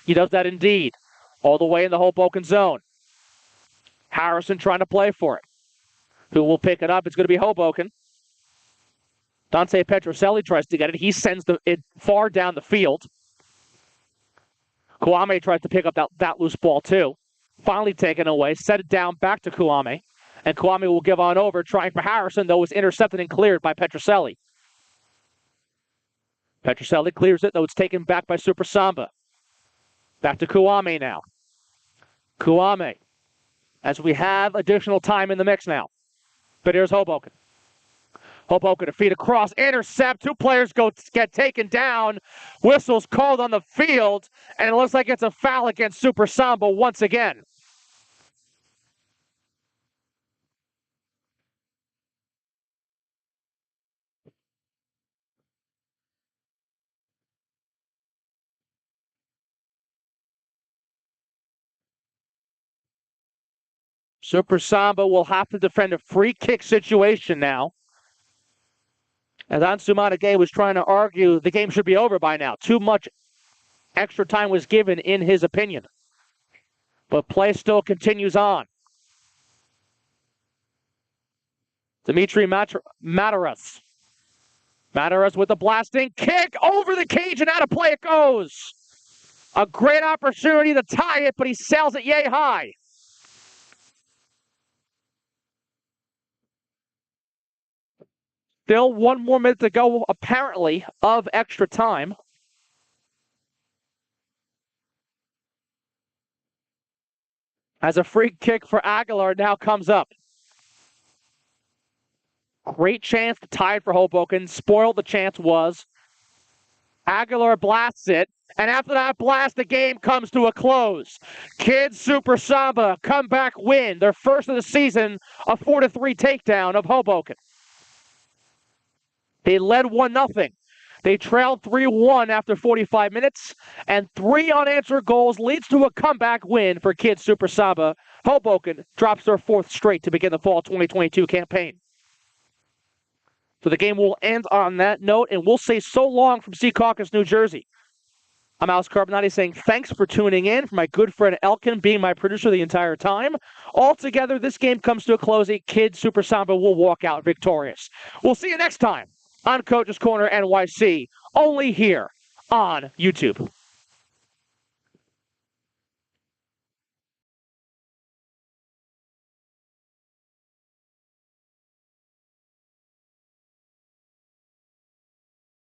He does that indeed. All the way in the Hoboken zone. Harrison trying to play for it. Who will pick it up? It's going to be Hoboken. Dante Petroselli tries to get it. He sends it far down the field. Kwame tries to pick up that loose ball too. Finally taken away. Set it down back to Kwame. And Kwame will give on over, trying for Harrison, though it was intercepted and cleared by Petroselli. Petroselli clears it, though it's taken back by Super Samba. Back to Kwame now. Kwame, as we have additional time in the mix now. But here's Hoboken. Hoboken to feed across, intercept. Two players get taken down. Whistles called on the field, and it looks like it's a foul against Super Samba once again. Super Samba will have to defend a free kick situation now. As Ansumana Gay was trying to argue the game should be over by now. Too much extra time was given in his opinion. But play still continues on. Dimitri Mataras. Mataras with the blasting kick over the cage and out of play it goes. A great opportunity to tie it, but he sails it yay high. Still 1 more minute to go, apparently, of extra time. As a free kick for Aguilar now comes up. Great chance to tie it for Hoboken. Spoiled the chance was. Aguilar blasts it. And after that blast, the game comes to a close. Kids Super Samba comeback win. Their first of the season, a 4-3 takedown of Hoboken. They led 1-0. They trailed 3-1 after 45 minutes, and 3 unanswered goals leads to a comeback win for Kids Super Samba. Hoboken drops their 4th straight to begin the fall 2022 campaign. So the game will end on that note, and we'll say so long from Secaucus, New Jersey. I'm Alex Carbonati saying thanks for tuning in, for my good friend Elkin being my producer the entire time. Altogether, this game comes to a close. Kids Super Samba will walk out victorious. We'll see you next time on Coach's Corner NYC, only here on YouTube.